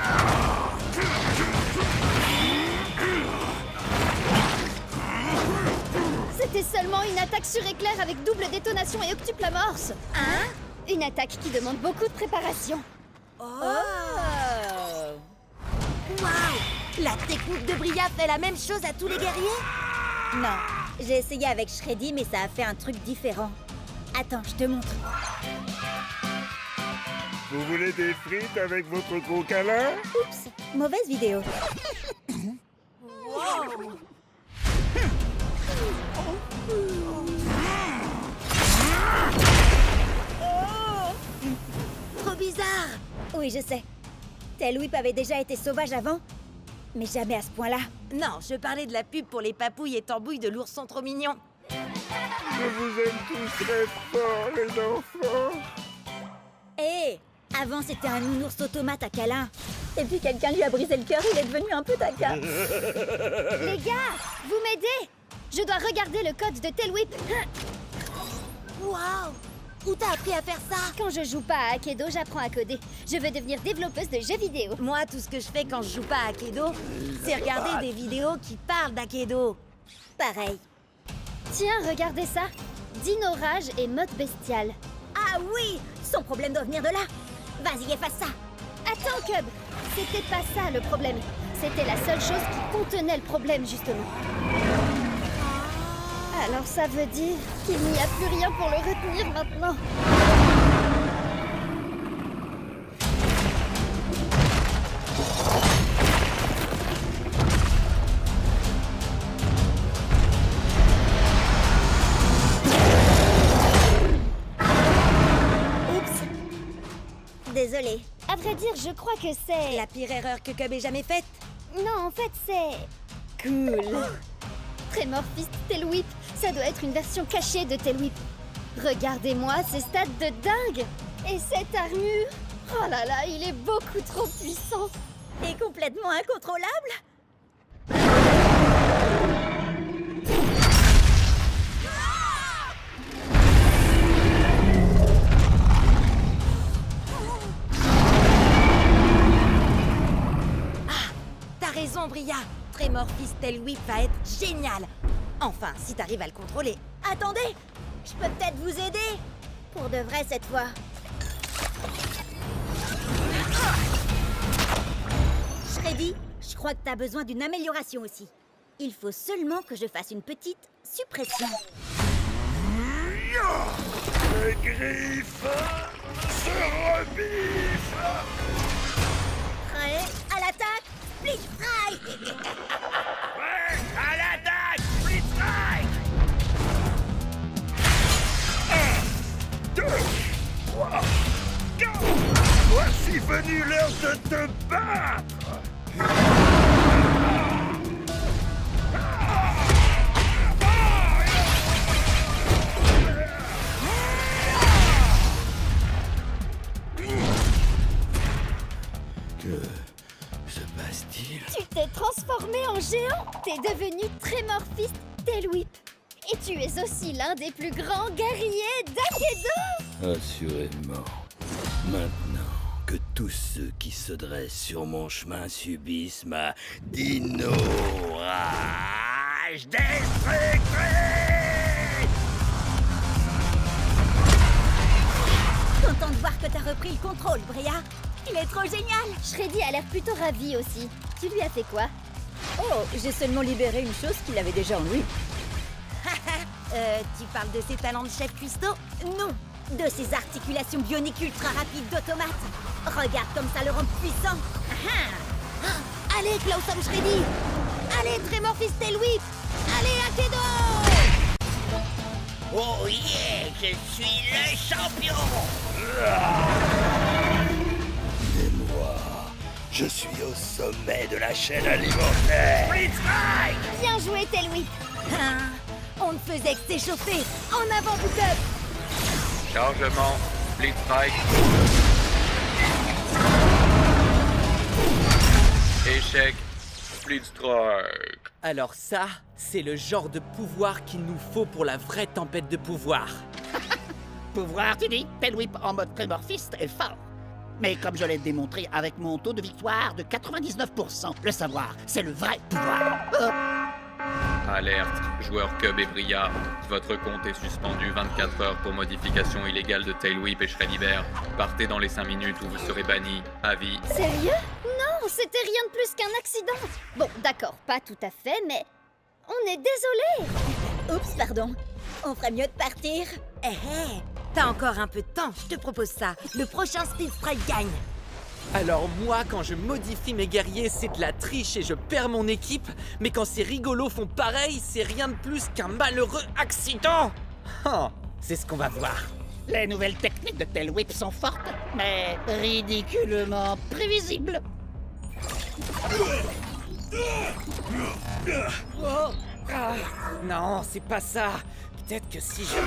C'était seulement une attaque sur éclair avec double détonation et octuple amorce. Hein? Une attaque qui demande beaucoup de préparation. Oh! Waouh! La technique de Bria fait la même chose à tous les guerriers? Non, j'ai essayé avec Shreddy, mais ça a fait un truc différent. Attends, je te montre. Vous voulez des frites avec votre gros câlin? Oups, mauvaise vidéo. Trop bizarre! Oui, je sais. Tail Whip avait déjà été sauvage avant, mais jamais à ce point-là. Non, je parlais de la pub pour les papouilles et tambouilles de l'ourson trop mignon. Je vous aime tous très fort, les enfants. Hé, avant c'était un nounours automate à câlin. Et puis quelqu'un lui a brisé le cœur, il est devenu un peu taquin. Les gars, vous m'aidez? Je dois regarder le code de Tail Whip. Waouh! Où t'as appris à faire ça? Quand je joue pas à Akedo, j'apprends à coder. Je veux devenir développeuse de jeux vidéo. Moi, tout ce que je fais quand je joue pas à Akedo, c'est regarder des vidéos qui parlent d'Akedo. Pareil. Tiens, regardez ça. Dino Rage et mode bestial. Ah oui! Son problème doit venir de là. Vas-y, efface ça. Attends, Cub. C'était pas ça le problème. C'était la seule chose qui contenait le problème, justement. Alors ça veut dire qu'il n'y a plus rien pour le retenir maintenant. Oups. Désolée. À vrai dire, je crois que c'est... La pire erreur que Cub ait jamais faite. Non, en fait, c'est... cool. Trémorphiste Tail Whip, ça doit être une version cachée de Tail Whip. Regardez-moi ces stats de dingue. Et cette armure. Oh là là, il est beaucoup trop puissant. Et complètement incontrôlable. T'as raison, Bria. Trémorphiste Tail Whip va être génial. Enfin, si t'arrives à le contrôler. Attendez, je peux peut-être vous aider. Pour de vrai cette fois. Shreddy, je crois que t'as besoin d'une amélioration aussi. Il faut seulement que je fasse une petite suppression. Les griffes se rebiffent. Prêt à l'attaque? Split Strike. Ouais! À l'attaque! Split Strike! 1, 2, 3, 4. Voici venu l'heure de te battre. Que se passe-t-il? Tu t'es transformé en géant. T'es devenu Trémorphiste Tailwhip. Et tu es aussi l'un des plus grands guerriers d'Akedo. Assurément. Maintenant que tous ceux qui se dressent sur mon chemin subissent ma dino rage destructrice. Content de voir que t'as repris le contrôle, Bria. Il est trop génial. Shreddy a l'air plutôt ravi aussi. Tu lui as fait quoi? Oh, j'ai seulement libéré une chose qu'il avait déjà en lui. Tu parles de ses talents de chef cuistot? Non, de ses articulations bioniques ultra rapides d'automate. Regarde comme ça le rend puissant. Allez, Clawsome Shreddy. Allez, Trémorphiste Tailwhip. Allez, Akedo. Oh yeah! Je suis le champion! Et moi, je suis au sommet de la chaîne alimentaire. Split Strike! Bien joué, Tailwhip. On ne faisait que s'échauffer. En avant, Bootup. Chargement, Split Strike. Échec, Split Strike. Alors ça, c'est le genre de pouvoir qu'il nous faut pour la vraie tempête de pouvoir. Pouvoir, tu dis? Tailwhip en mode Trémorphiste est fort. Mais comme je l'ai démontré avec mon taux de victoire de 99%, le savoir, c'est le vrai pouvoir. Alerte, joueurs Cub et Bria. Votre compte est suspendu 24 heures pour modification illégale de Tailwhip et Shreddy Bear. Partez dans les 5 minutes où vous serez bannis. Avis. Sérieux? Non, c'était rien de plus qu'un accident. Bon, d'accord, pas tout à fait, mais on est désolé. Oups, pardon. On ferait mieux de partir. T'as encore un peu de temps. Je te propose ça. Le prochain Split Strike gagne. Alors moi, quand je modifie mes guerriers, c'est de la triche et je perds mon équipe. Mais quand ces rigolos font pareil, c'est rien de plus qu'un malheureux accident. C'est ce qu'on va voir. Les nouvelles techniques de Tailwhip sont fortes, mais ridiculement prévisibles. Non, c'est pas ça. Peut-être que si je...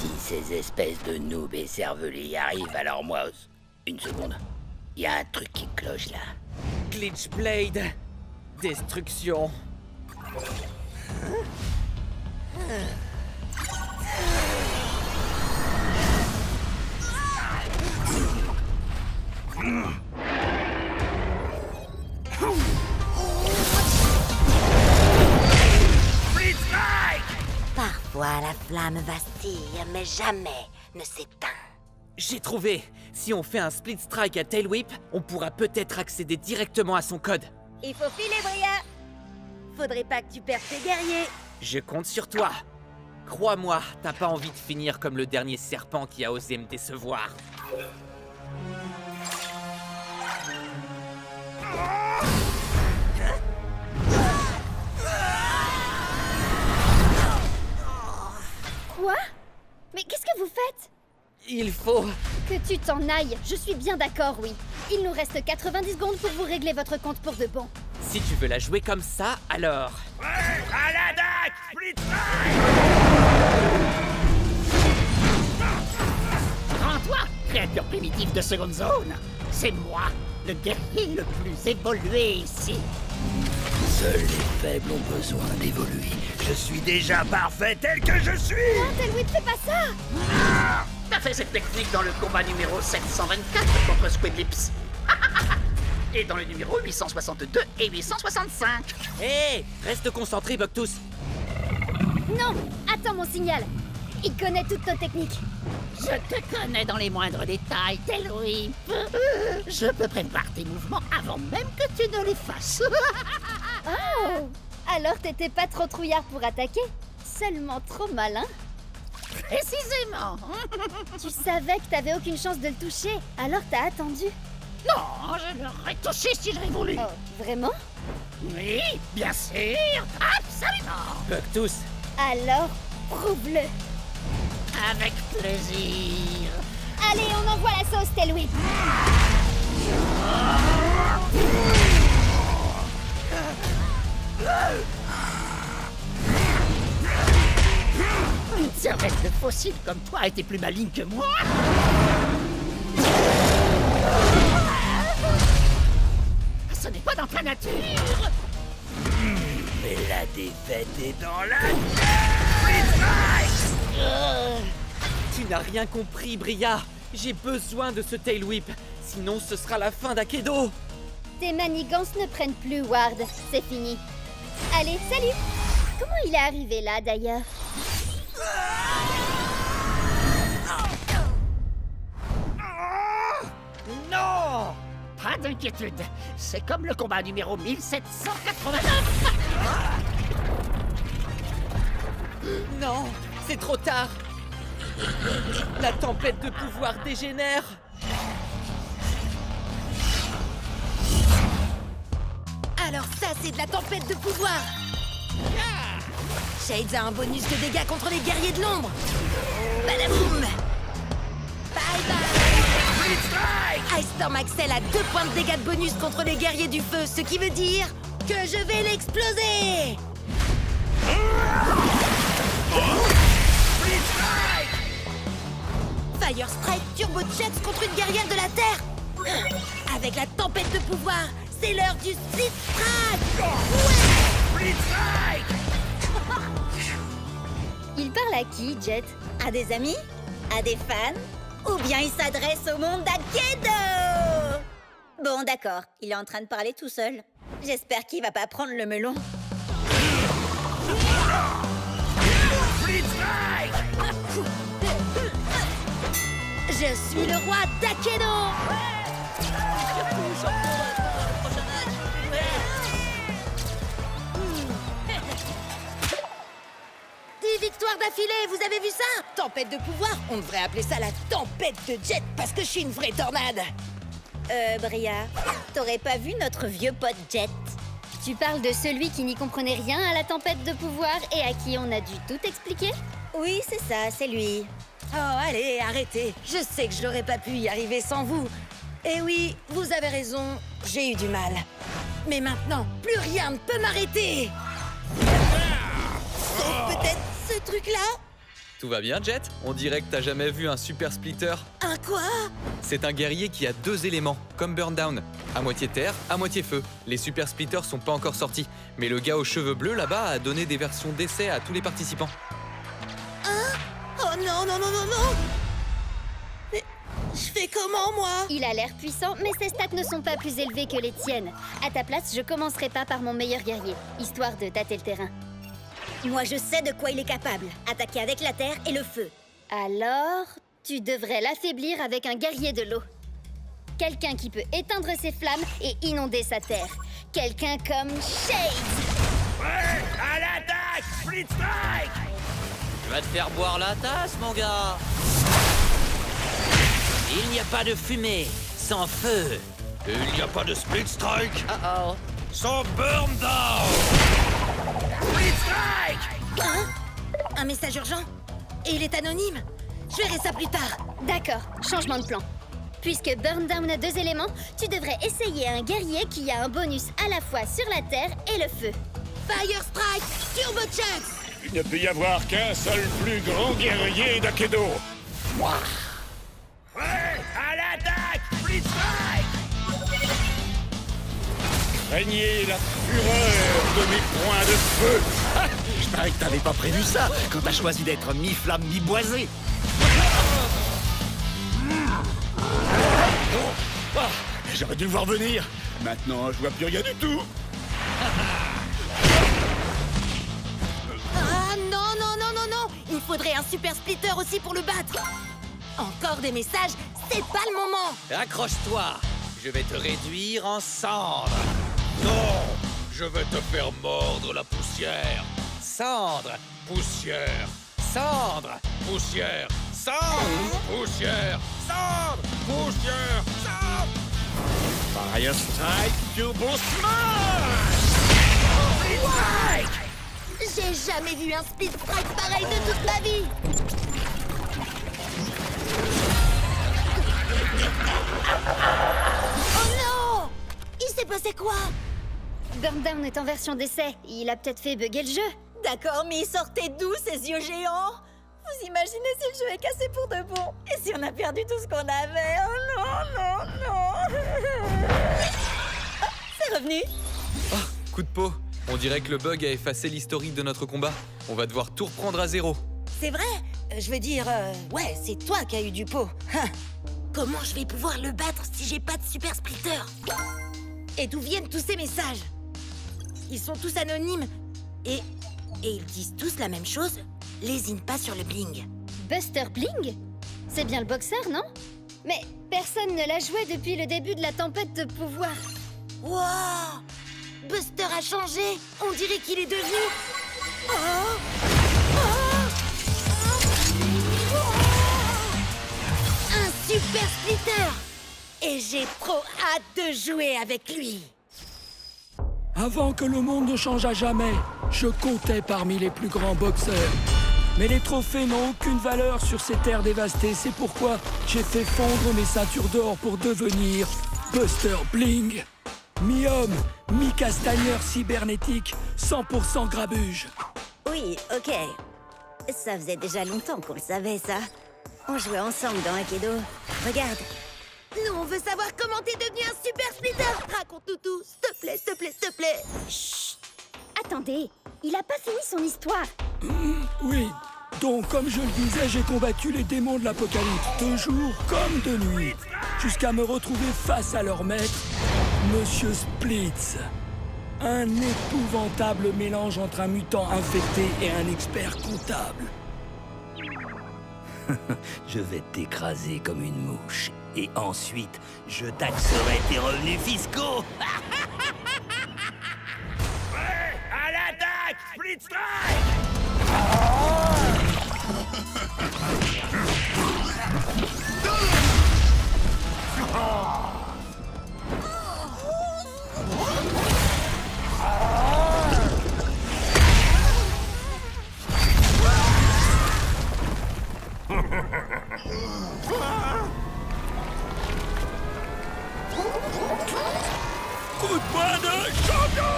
Si ces espèces de noobs et cervelés y arrivent, alors moi... Une seconde. Il y a un truc qui cloche là. Glitch Blade. Destruction. Split Strike! Parfois, la flamme vacille, mais jamais ne s'éteint. J'ai trouvé. Si on fait un Split Strike à Tailwhip, on pourra peut-être accéder directement à son code. Il faut filer, Bria. Faudrait pas que tu perdes tes guerriers. Je compte sur toi. Crois-moi, t'as pas envie de finir comme le dernier serpent qui a osé me décevoir. Quoi? Mais qu'est-ce que vous faites? Il faut... Que tu t'en ailles. Je suis bien d'accord, oui. Il nous reste 90 secondes pour vous régler votre compte pour de bon. Si tu veux la jouer comme ça, alors... À l'attaque! Split Strike! Rends-toi, créature primitive de seconde zone. C'est moi, le guerrier le plus évolué ici. Seuls les faibles ont besoin d'évoluer. Je suis déjà parfait tel que je suis. Non, Tailwhip, fais pas ça! T'as fait cette technique dans le combat numéro 724 contre Squidlips. Et dans le numéro 862 et 865. Hé, reste concentré, Bucktooth. Non! Attends mon signal. Il connaît toutes nos techniques. Je te connais dans les moindres détails, Tailwhip. Je peux prévoir tes mouvements avant même que tu ne les fasses. Oh! Alors t'étais pas trop trouillard pour attaquer? Seulement trop malin? Précisément. Tu savais que t'avais aucune chance de le toucher, alors t'as attendu. Non, je l'aurais touché si j'avais voulu. Oh, vraiment? Oui, bien sûr. Absolument. Buctus, Alors, prouve-le. Avec plaisir. Allez, on envoie la sauce, Tailwhip. Une cervelle de fossile comme toi était plus maligne que moi. Ce n'est pas dans ta nature. Mais la défaite est dans la... tu n'as rien compris, Bria. J'ai besoin de ce Tail Whip, sinon ce sera la fin d'Akedo. Tes manigances ne prennent plus, Ward. C'est fini. Allez, salut. Comment il est arrivé là, d'ailleurs? Non! Pas d'inquiétude. C'est comme le combat numéro 1789. Non, c'est trop tard. La tempête de pouvoir dégénère. Alors ça, c'est de la tempête de pouvoir. Shades a un bonus de dégâts contre les guerriers de l'ombre. Badaboum. Bye bye. Ice Storm Axel a 2 points de dégâts de bonus contre les guerriers du feu, ce qui veut dire que je vais l'exploser. Fire Strike Turbo Chucks contre une guerrière de la Terre. Avec la tempête de pouvoir, c'est l'heure du Split Strike. Ouais. Split Strike. Il parle à qui, Jet? À des amis? À des fans? Ou bien il s'adresse au monde d'Akedo? Bon, d'accord, il est en train de parler tout seul. J'espère qu'il va pas prendre le melon. Je suis le roi d'Akedo! Victoire d'affilée, vous avez vu ça? Tempête de pouvoir, on devrait appeler ça la tempête de jet parce que je suis une vraie tornade. Bria, t'aurais pas vu notre vieux pote Jet? Tu parles de celui qui n'y comprenait rien à la tempête de pouvoir et à qui on a dû tout expliquer? Oui, c'est ça, c'est lui. Oh, allez, arrêtez. Je sais que je n'aurais pas pu y arriver sans vous. Et oui, vous avez raison, j'ai eu du mal. Mais maintenant, plus rien ne peut m'arrêter. Sauf peut-être ce truc-là. Tout va bien, Jet? On dirait que t'as jamais vu un super splitter. Un quoi? C'est un guerrier qui a 2 éléments, comme Burndown. À moitié terre, à moitié feu. Les super splitters sont pas encore sortis, mais le gars aux cheveux bleus là-bas a donné des versions d'essai à tous les participants. Hein? Oh non, non, non, non, non! Mais je fais comment, moi? Il a l'air puissant, mais ses stats ne sont pas plus élevés que les tiennes. À ta place, je commencerai pas par mon meilleur guerrier, histoire de tâter le terrain. Moi, je sais de quoi il est capable. Attaquer avec la terre et le feu. Alors, tu devrais l'affaiblir avec un guerrier de l'eau. Quelqu'un qui peut éteindre ses flammes et inonder sa terre. Quelqu'un comme Shades. Ouais, à l'attaque! Split Strike! Tu vas te faire boire la tasse, mon gars. Il n'y a pas de fumée sans feu. Il n'y a pas de Split Strike Oh. sans Burn Down! Split Strike! Hein? Un message urgent? Et il est anonyme? Je verrai ça plus tard. D'accord, changement de plan. Puisque Burndown a 2 éléments, tu devrais essayer un guerrier qui a un bonus à la fois sur la terre et le feu. Fire Strike Turbo Chucks! Il ne peut y avoir qu'un seul plus grand guerrier d'Akedo. Moi. Ouais, à l'attaque! Split Strike! Craignez la fureur de mes points de feu. Ah, je parie que t'avais pas prévu ça quand t'as choisi d'être mi-flamme, mi-boisé. Ah, j'aurais dû le voir venir. Maintenant, je vois plus rien du tout. Ah non, non, non, non, non! Il faudrait un super splitter aussi pour le battre! Encore des messages, c'est pas le moment! Accroche-toi. Je vais te réduire en cendres. Non! Je vais te faire mordre la poussière! Cendres, poussière, Cendre, poussière, cendre, poussière, cendre, poussière, cendre. Fire Strike, Turbo Smash! J'ai jamais vu un Split Strike pareil de toute ma vie. Oh non! Il s'est passé quoi? Burndown est en version d'essai. Il a peut-être fait bugger le jeu. D'accord, mais ils sortaient d'où ces yeux géants? Vous imaginez si le jeu est cassé pour de bon? Et si on a perdu tout ce qu'on avait? Oh non, non, non! Oh, c'est revenu! Ah, coup de peau. On dirait que le bug a effacé l'historique de notre combat. On va devoir tout reprendre à zéro. C'est vrai? Je veux dire, ouais, c'est toi qui as eu du pot. Hein. Comment je vais pouvoir le battre si j'ai pas de super splitter? Et d'où viennent tous ces messages? Ils sont tous anonymes. Et ils disent tous la même chose. Lésine pas sur le bling. Buster Bling? C'est bien le boxeur, non? Mais personne ne l'a joué depuis le début de la tempête de pouvoir. Wow! Buster a changé. On dirait qu'il est devenu... Oh! Un super splitter! Et j'ai trop hâte de jouer avec lui. Avant que le monde ne change à jamais, je comptais parmi les plus grands boxeurs. Mais les trophées n'ont aucune valeur sur ces terres dévastées. C'est pourquoi j'ai fait fondre mes ceintures d'or pour devenir Buster Bling. Mi-homme, mi-castagneur cybernétique, 100% grabuge. Oui, ok. Ça faisait déjà longtemps qu'on le savait, ça. On jouait ensemble dans Akedo. Regarde. Nous, on veut savoir comment t'es devenu un super splitter. Raconte-nous tout, s'il te plaît, s'il te plaît, s'il te plaît. Chut! Attendez, il a pas fini son histoire. Oui, donc comme je le disais, j'ai combattu les démons de l'apocalypse, de jour comme de nuit, jusqu'à me retrouver face à leur maître, Monsieur Splitz. Un épouvantable mélange entre un mutant infecté et un expert comptable. Je vais t'écraser comme une mouche. Et ensuite, je taxerai tes revenus fiscaux. Prêt à l'attaque! Split Strike! Coup de poing de champion!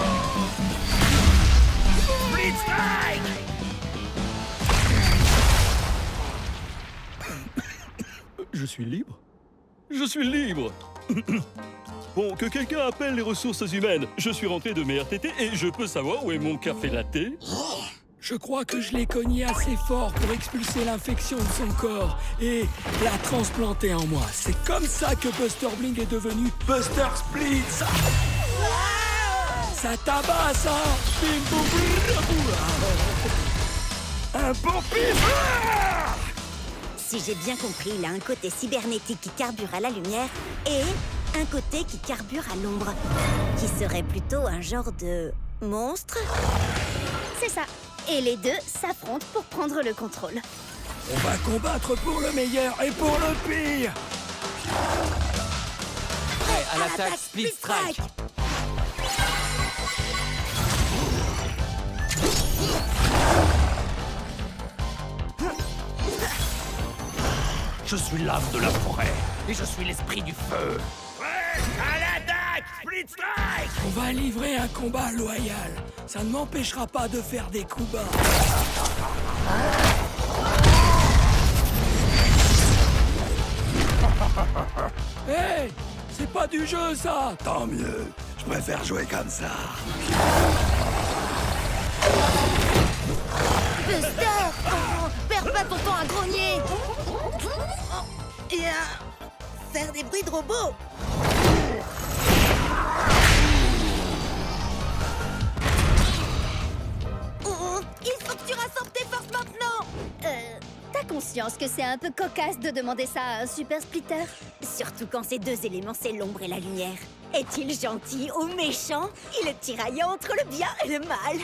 Split Strike! Je suis libre? Je suis libre! Bon, que quelqu'un appelle les ressources humaines. Je suis rentré de mes RTT et je peux savoir où est mon café latte? Je crois que je l'ai cogné assez fort pour expulser l'infection de son corps et la transplanter en moi. C'est comme ça que Buster Bling est devenu Buster Splitz. Ça tabasse, hein? Bim, boum, boum. Un bon pif! Si j'ai bien compris, il a un côté cybernétique qui carbure à la lumière et un côté qui carbure à l'ombre, qui serait plutôt un genre de monstre. C'est ça. Et les deux s'affrontent pour prendre le contrôle. On va combattre pour le meilleur et pour le pire. Prêt à l'attaque Split Strike. Je suis l'âme de la forêt et je suis l'esprit du feu. Prêt à l'attaque! Split Strike! On va livrer un combat loyal. Ça ne m'empêchera pas de faire des coups bas. Hé! C'est pas du jeu, ça! Tant mieux. Je préfère jouer comme ça. Buster! Oh, perds pas ton temps à grogner! Et à faire des bruits de robots! Oh, il faut que tu rassembles tes forces maintenant! T'as conscience que c'est un peu cocasse de demander ça à un super splitter? Surtout quand ces deux éléments, c'est l'ombre et la lumière. Est-il gentil ou méchant? Il est tiraillant entre le bien et le mal.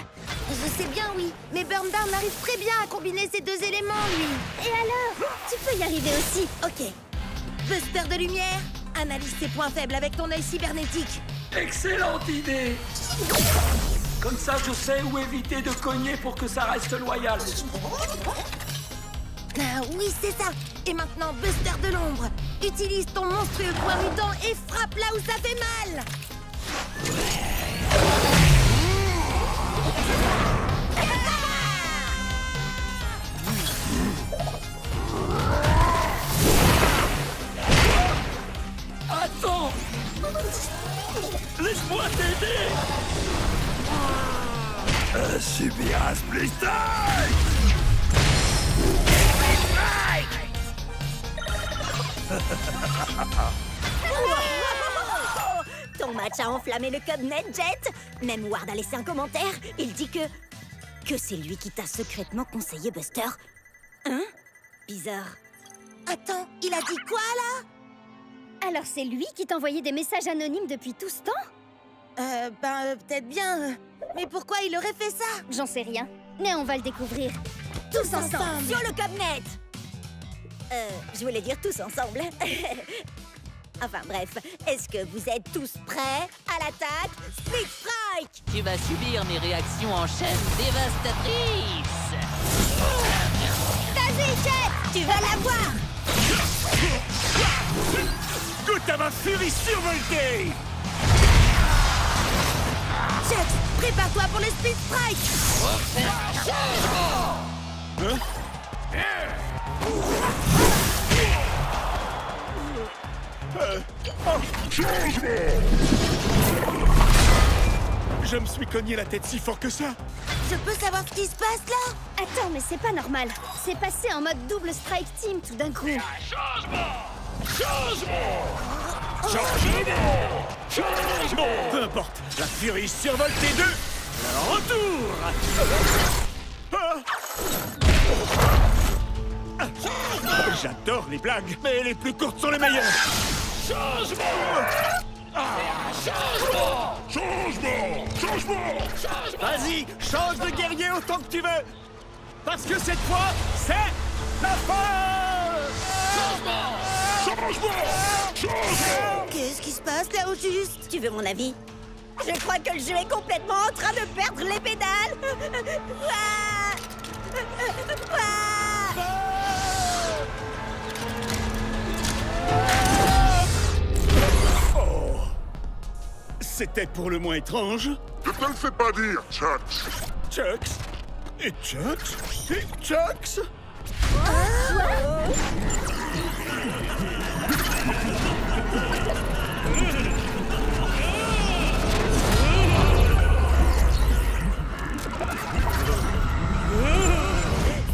Je sais bien, oui. Mais Burndown arrive très bien à combiner ces deux éléments, lui. Et alors? Tu peux y arriver aussi. Ok. Buster de lumière, analyse ses points faibles avec ton œil cybernétique. Excellente idée! Comme ça, je sais où éviter de cogner pour que ça reste loyal. Ah oui, c'est ça. Et maintenant, Buster de l'ombre. Utilise ton monstrueux poing mutant et frappe là où ça fait mal. Attends! Laisse-moi t'aider! Subir un split strike! Ton match a enflammé le Cubnet, Jet. Même Ward a laissé un commentaire. Il dit que c'est lui qui t'a secrètement conseillé Buster. Hein? Bizarre. Attends, il a dit quoi, là? Alors c'est lui qui t'envoyait des messages anonymes depuis tout ce temps? Peut-être bien. Mais pourquoi il aurait fait ça? J'en sais rien. Mais on va le découvrir. Tous ensemble sur le Cubnet. Je voulais dire tous ensemble. Enfin bref, est-ce que vous êtes tous prêts à l'attaque? Split Strike! Tu vas subir mes réactions en chaîne dévastatrices. Vas-y, Jet! Tu vas l'avoir! Goûte à ma furie survoltée! Jet, prépare-toi pour le Split Strike! Je me suis cogné la tête si fort que ça. Je peux savoir ce qui se passe là? Attends, mais c'est pas normal. C'est passé en mode double strike team tout d'un coup. Changement! Peu importe, la furie survoltée 2, le retour! J'adore les blagues, mais les plus courtes sont les meilleures! Changement! Vas-y, change de guerrier autant que tu veux! Parce que cette fois, c'est la fin! Qu'est-ce qui se passe là au juste? Tu veux mon avis? Je crois que le jeu est complètement en train de perdre les pédales! Ouah! Ouah! Oh! C'était pour le moins étrange. Ne te le fais pas dire, Chucks. Chucks? Et Chucks? Et Chucks?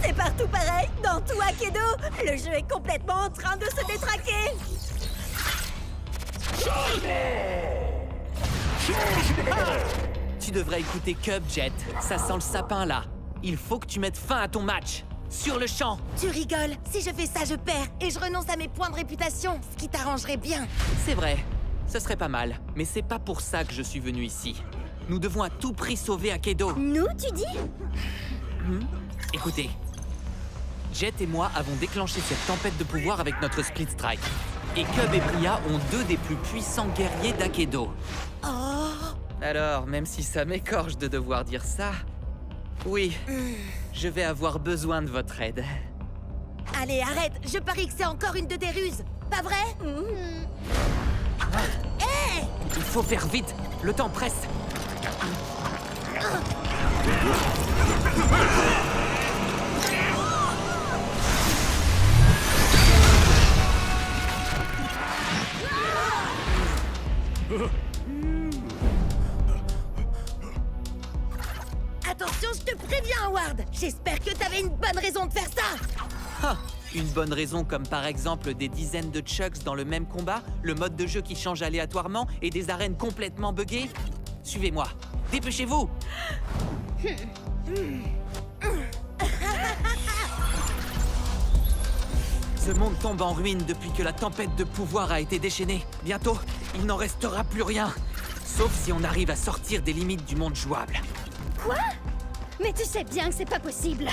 C'est partout pareil, dans tout Akedo, le jeu est complètement en train de se détraquer. Tu devrais écouter Cub, Jet. Ça sent le sapin, là. Il faut que tu mettes fin à ton match. Sur le champ. Tu rigoles, si je fais ça, je perds et je renonce à mes points de réputation, ce qui t'arrangerait bien. C'est vrai. Ce serait pas mal. Mais c'est pas pour ça que je suis venu ici. Nous devons à tout prix sauver Akedo. Nous, tu dis? Écoutez. Jet et moi avons déclenché cette tempête de pouvoir avec notre Split Strike. Et Cub et Bria ont deux des plus puissants guerriers d'Akedo. Oh! Alors, même si ça m'écorche de devoir dire ça... Oui, je vais avoir besoin de votre aide. Allez, arrête, je parie que c'est encore une de tes ruses, pas vrai? Hé! Il faut faire vite, le temps presse. Attention, je te préviens, Howard. J'espère que t'avais une bonne raison de faire ça. Ah, une bonne raison comme par exemple des dizaines de Chucks dans le même combat, le mode de jeu qui change aléatoirement et des arènes complètement buggées. Suivez-moi, dépêchez-vous. Ce monde tombe en ruine depuis que la tempête de pouvoir a été déchaînée. Bientôt, il n'en restera plus rien. Sauf si on arrive à sortir des limites du monde jouable. Quoi? Mais tu sais bien que c'est pas possible.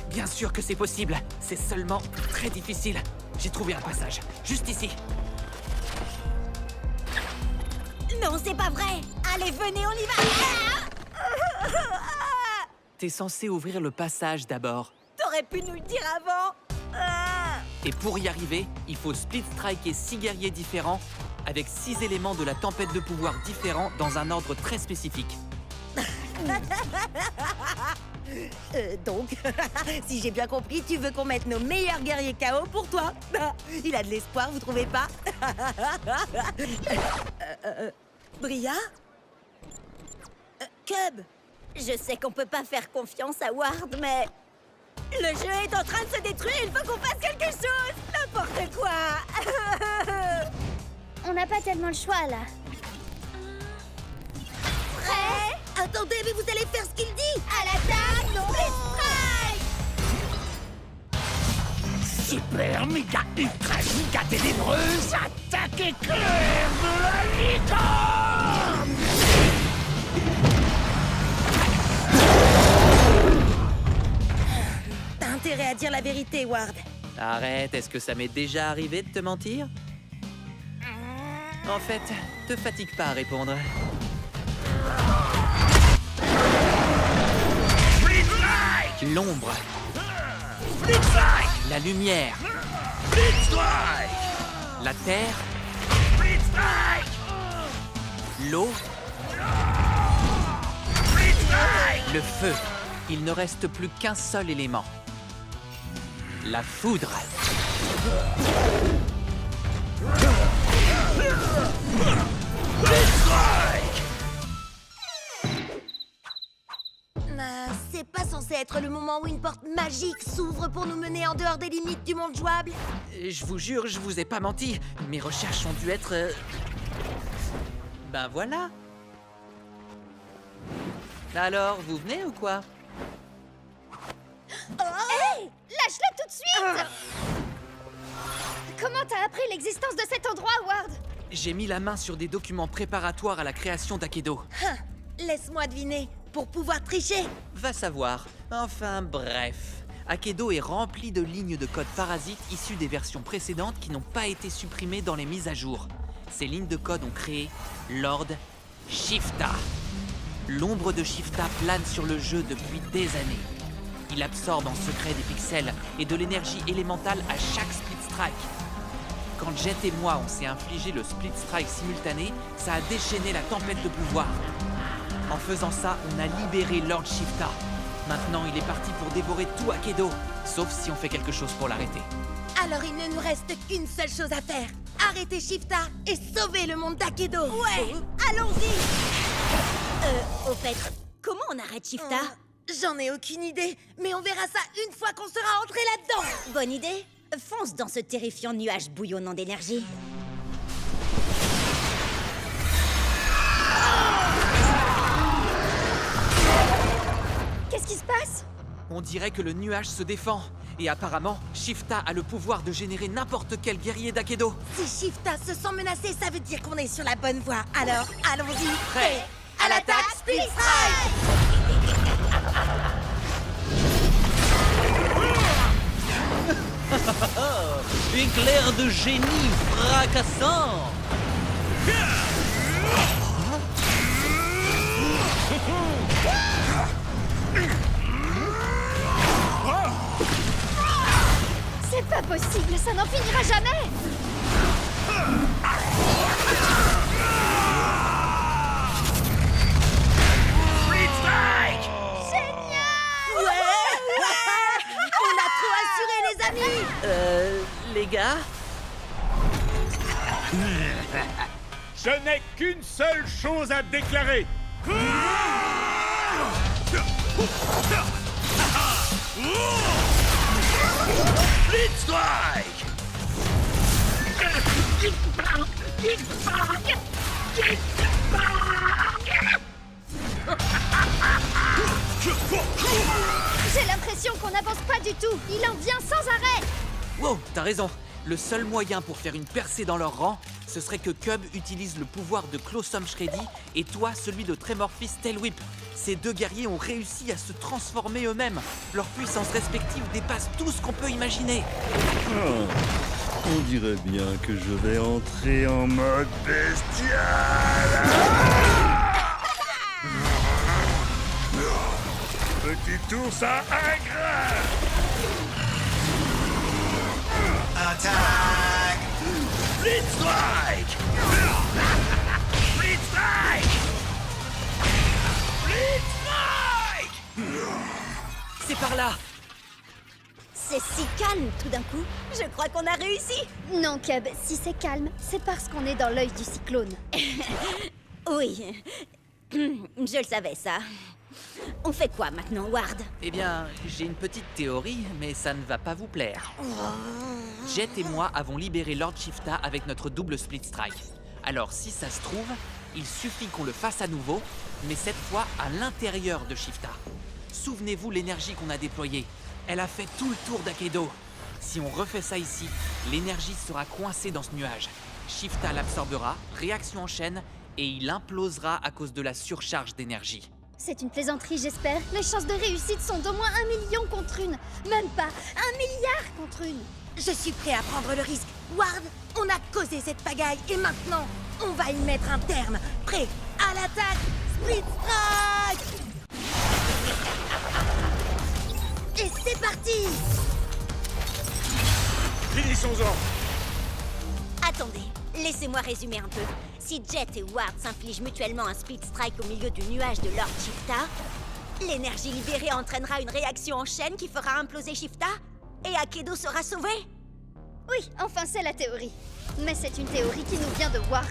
Bien sûr que c'est possible. C'est seulement très difficile. J'ai trouvé un passage. Juste ici. Non, c'est pas vrai. Allez, venez, on y va. T'es censé ouvrir le passage d'abord. T'aurais pu nous le dire avant. Et pour y arriver, il faut split striker 6 guerriers différents avec 6 éléments de la tempête de pouvoir différents dans un ordre très spécifique. Donc, si j'ai bien compris, tu veux qu'on mette nos meilleurs guerriers KO pour toi. Il a de l'espoir, vous trouvez pas? Bria? Cub? Je sais qu'on peut pas faire confiance à Ward, mais... Le jeu est en train de se détruire, il faut qu'on fasse quelque chose! N'importe quoi! On n'a pas tellement le choix, là. Prêt? Attendez, mais vous allez faire ce qu'il dit! À l'attaque! Non! Super méga ultra giga ténébreuse, attaque éclair de la licorne! T'as intérêt à dire la vérité, Ward. Arrête, est-ce que ça m'est déjà arrivé de te mentir? En fait, te fatigue pas à répondre. L'ombre. La lumière. La terre. L'eau. Le feu. Il ne reste plus qu'un seul élément. La foudre. C'est pas censé être le moment où une porte magique s'ouvre pour nous mener en dehors des limites du monde jouable? Je vous jure, je vous ai pas menti. Mes recherches ont dû être... Ben voilà. Alors, vous venez ou quoi? Hey! Lâche-la tout de suite! Comment t'as appris l'existence de cet endroit, Ward? J'ai mis la main sur des documents préparatoires à la création d'Akedo. Laisse-moi deviner, pour pouvoir tricher. Va savoir. Enfin, bref. Akedo est rempli de lignes de code parasites issues des versions précédentes qui n'ont pas été supprimées dans les mises à jour. Ces lignes de code ont créé Lord Shifta. L'ombre de Shifta plane sur le jeu depuis des années. Il absorbe en secret des pixels et de l'énergie élémentale à chaque split strike. Quand Jet et moi on s'est infligé le split strike simultané, ça a déchaîné la tempête de pouvoir. En faisant ça, on a libéré Lord Shifta. Maintenant, il est parti pour dévorer tout Akedo, sauf si on fait quelque chose pour l'arrêter. Alors il ne nous reste qu'une seule chose à faire. Arrêter Shifta et sauver le monde d'Akedo. Ouais, allons-y. Au fait, comment on arrête Shifta? J'en ai aucune idée, mais on verra ça une fois qu'on sera entré là-dedans. Bonne idée. Fonce dans ce terrifiant nuage bouillonnant d'énergie. Qu'est-ce qui se passe? On dirait que le nuage se défend. Et apparemment, Shifta a le pouvoir de générer n'importe quel guerrier d'Akedo. Si Shifta se sent menacé, ça veut dire qu'on est sur la bonne voie. Alors, allons-y. Prêt. À l'attaque, Split Strike! Éclair de génie fracassant! C'est pas possible, ça n'en finira jamais! Split Strike! Génial! Ouais! On a trop assuré, les amis! Les gars? Je n'ai qu'une seule chose à déclarer. Split Strike! J'ai l'impression qu'on n'avance pas du tout. Il en vient sans arrêt. Wow, t'as raison. Le seul moyen pour faire une percée dans leur rang, ce serait que Cub utilise le pouvoir de Closum Shreddy et toi celui de Tremorphis Tailwhip. Ces deux guerriers ont réussi à se transformer eux-mêmes. Leurs puissances respectives dépassent tout ce qu'on peut imaginer. On dirait bien que je vais entrer en mode bestial. Petit ours à aigre. Attaque! Blitz Strike! Blitz Strike! Blitz Strike! C'est par là! C'est si calme tout d'un coup. Je crois qu'on a réussi. Non, Cub, si c'est calme, c'est parce qu'on est dans l'œil du cyclone. Oui. Je le savais, ça. On fait quoi maintenant, Ward? Eh bien, j'ai une petite théorie, mais ça ne va pas vous plaire. Jet et moi avons libéré Lord Shifta avec notre double split strike. Alors, si ça se trouve, il suffit qu'on le fasse à nouveau, mais cette fois à l'intérieur de Shifta. Souvenez-vous l'énergie qu'on a déployée. Elle a fait tout le tour d'Akedo. Si on refait ça ici, l'énergie sera coincée dans ce nuage. Shifta l'absorbera, réaction en chaîne, et il implosera à cause de la surcharge d'énergie. C'est une plaisanterie, j'espère. Les chances de réussite sont d'au moins 1 million contre une. Même pas 1 milliard contre une. Je suis prêt à prendre le risque. Ward, on a causé cette pagaille et maintenant, on va y mettre un terme. Prêt à l'attaque, Split Strike! Et c'est parti! Finissons-en. Attendez, laissez-moi résumer un peu. Si Jet et Ward s'infligent mutuellement un Split Strike au milieu du nuage de Lord Shifta, l'énergie libérée entraînera une réaction en chaîne qui fera imploser Shifta et Akedo sera sauvé. Oui, enfin c'est la théorie. Mais c'est une théorie qui nous vient de Ward.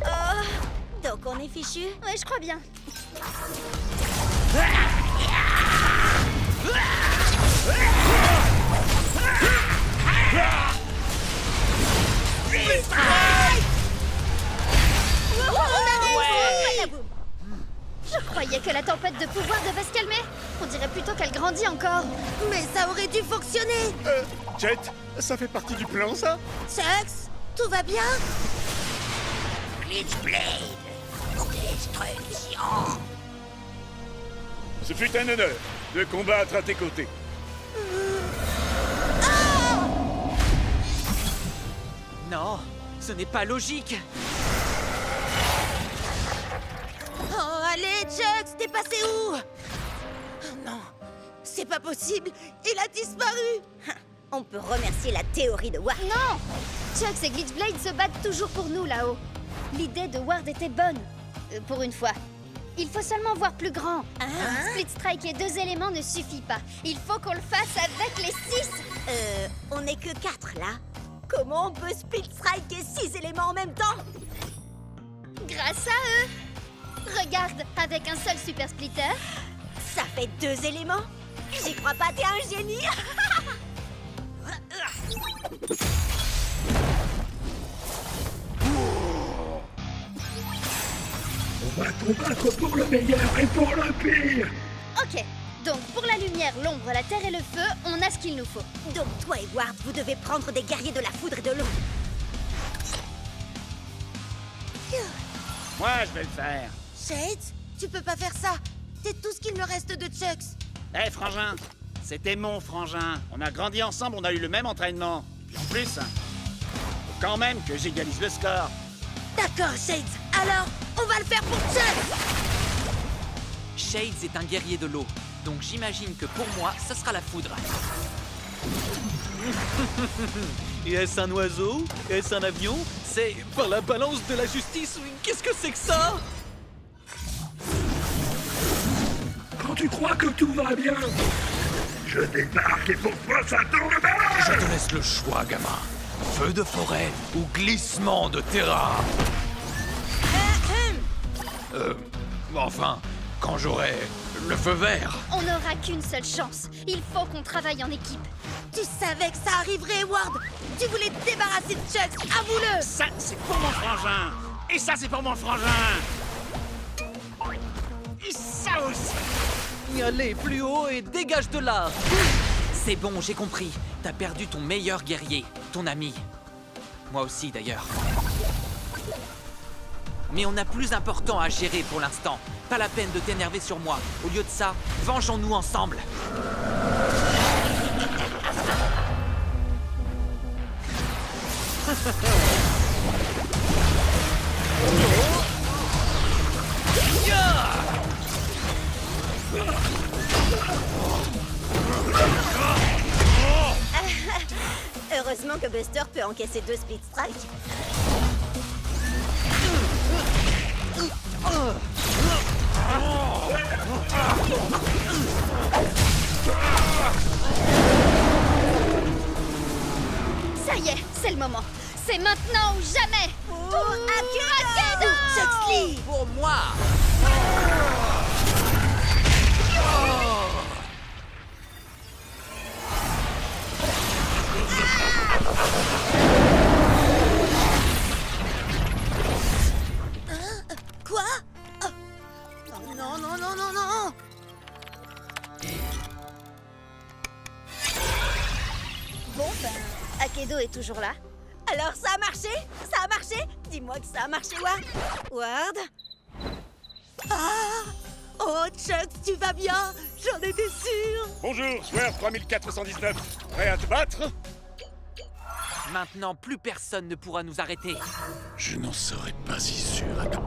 Oh, donc on est fichu? Ouais, je crois bien. Split Strike! Je croyais que la tempête de pouvoir devait se calmer. On dirait plutôt qu'elle grandit encore. Mais ça aurait dû fonctionner. Jet, ça fait partie du plan, ça? Chucks, tout va bien? Glitchblade, destruction. Ce fut un honneur de combattre à tes côtés. Non, ce n'est pas logique. Oh, allez, Chucks, t'es passé où? Oh non, c'est pas possible, il a disparu. On peut remercier la théorie de Ward. Non! Chucks et Glitchblade se battent toujours pour nous là-haut. L'idée de Ward était bonne. Pour une fois. Il faut seulement voir plus grand. Split Strike et 2 éléments ne suffit pas. Il faut qu'on le fasse avec les 6. On n'est que 4 là. Comment on peut Split Strike et 6 éléments en même temps? Grâce à eux. Regarde, avec un seul Super Splitter. Ça fait 2 éléments? J'y crois pas, t'es un génie. On va combattre pour le meilleur et pour le pire. Ok, donc pour la lumière, l'ombre, la terre et le feu, on a ce qu'il nous faut. Donc toi et Ward, vous devez prendre des guerriers de la foudre et de l'eau. Moi, je vais le faire. Shades, tu peux pas faire ça. C'est tout ce qu'il me reste de Chucks. Hé, frangin, c'était mon frangin. On a grandi ensemble, on a eu le même entraînement. En plus, faut quand même que j'égalise le score. D'accord, Shades. Alors, on va le faire pour Chucks. Shades est un guerrier de l'eau, donc j'imagine que pour moi, ce sera la foudre. Et est-ce un oiseau? Est-ce un avion? C'est par la balance de la justice? Qu'est-ce que c'est que ça? Quand tu crois que tout va bien, je débarque et pourquoi ça tourne mal? Je te laisse le choix, gamin. Feu de forêt ou glissement de terrain. Enfin, quand j'aurai le feu vert. On n'aura qu'une seule chance. Il faut qu'on travaille en équipe. Tu savais que ça arriverait, Ward. Tu voulais te débarrasser de Chucks. Avoue-le. Ça, c'est pour mon frangin. Et ça, c'est pour mon frangin. Et ça aussi. Allez, plus haut et dégage de là. C'est bon, j'ai compris. T'as perdu ton meilleur guerrier, ton ami. Moi aussi, d'ailleurs. Mais on a plus important à gérer pour l'instant. Pas la peine de t'énerver sur moi. Au lieu de ça, vengeons-nous ensemble. Heureusement que Buster peut encaisser 2 Speed Strike. Ça y est, c'est le moment. C'est maintenant ou jamais. Pour Akedo! Chuxley, pour moi. Quoi? Oh. Non, non, non, non, non! Bon, ben, Akedo est toujours là. Alors, ça a marché? Ça a marché? Dis-moi que ça a marché, Ward. Ward? Ah! Oh, Chuck, tu vas bien? J'en étais sûre! Bonjour, joueur 3419. Prêt à te battre? Maintenant, plus personne ne pourra nous arrêter. Je n'en serais pas si sûr à ta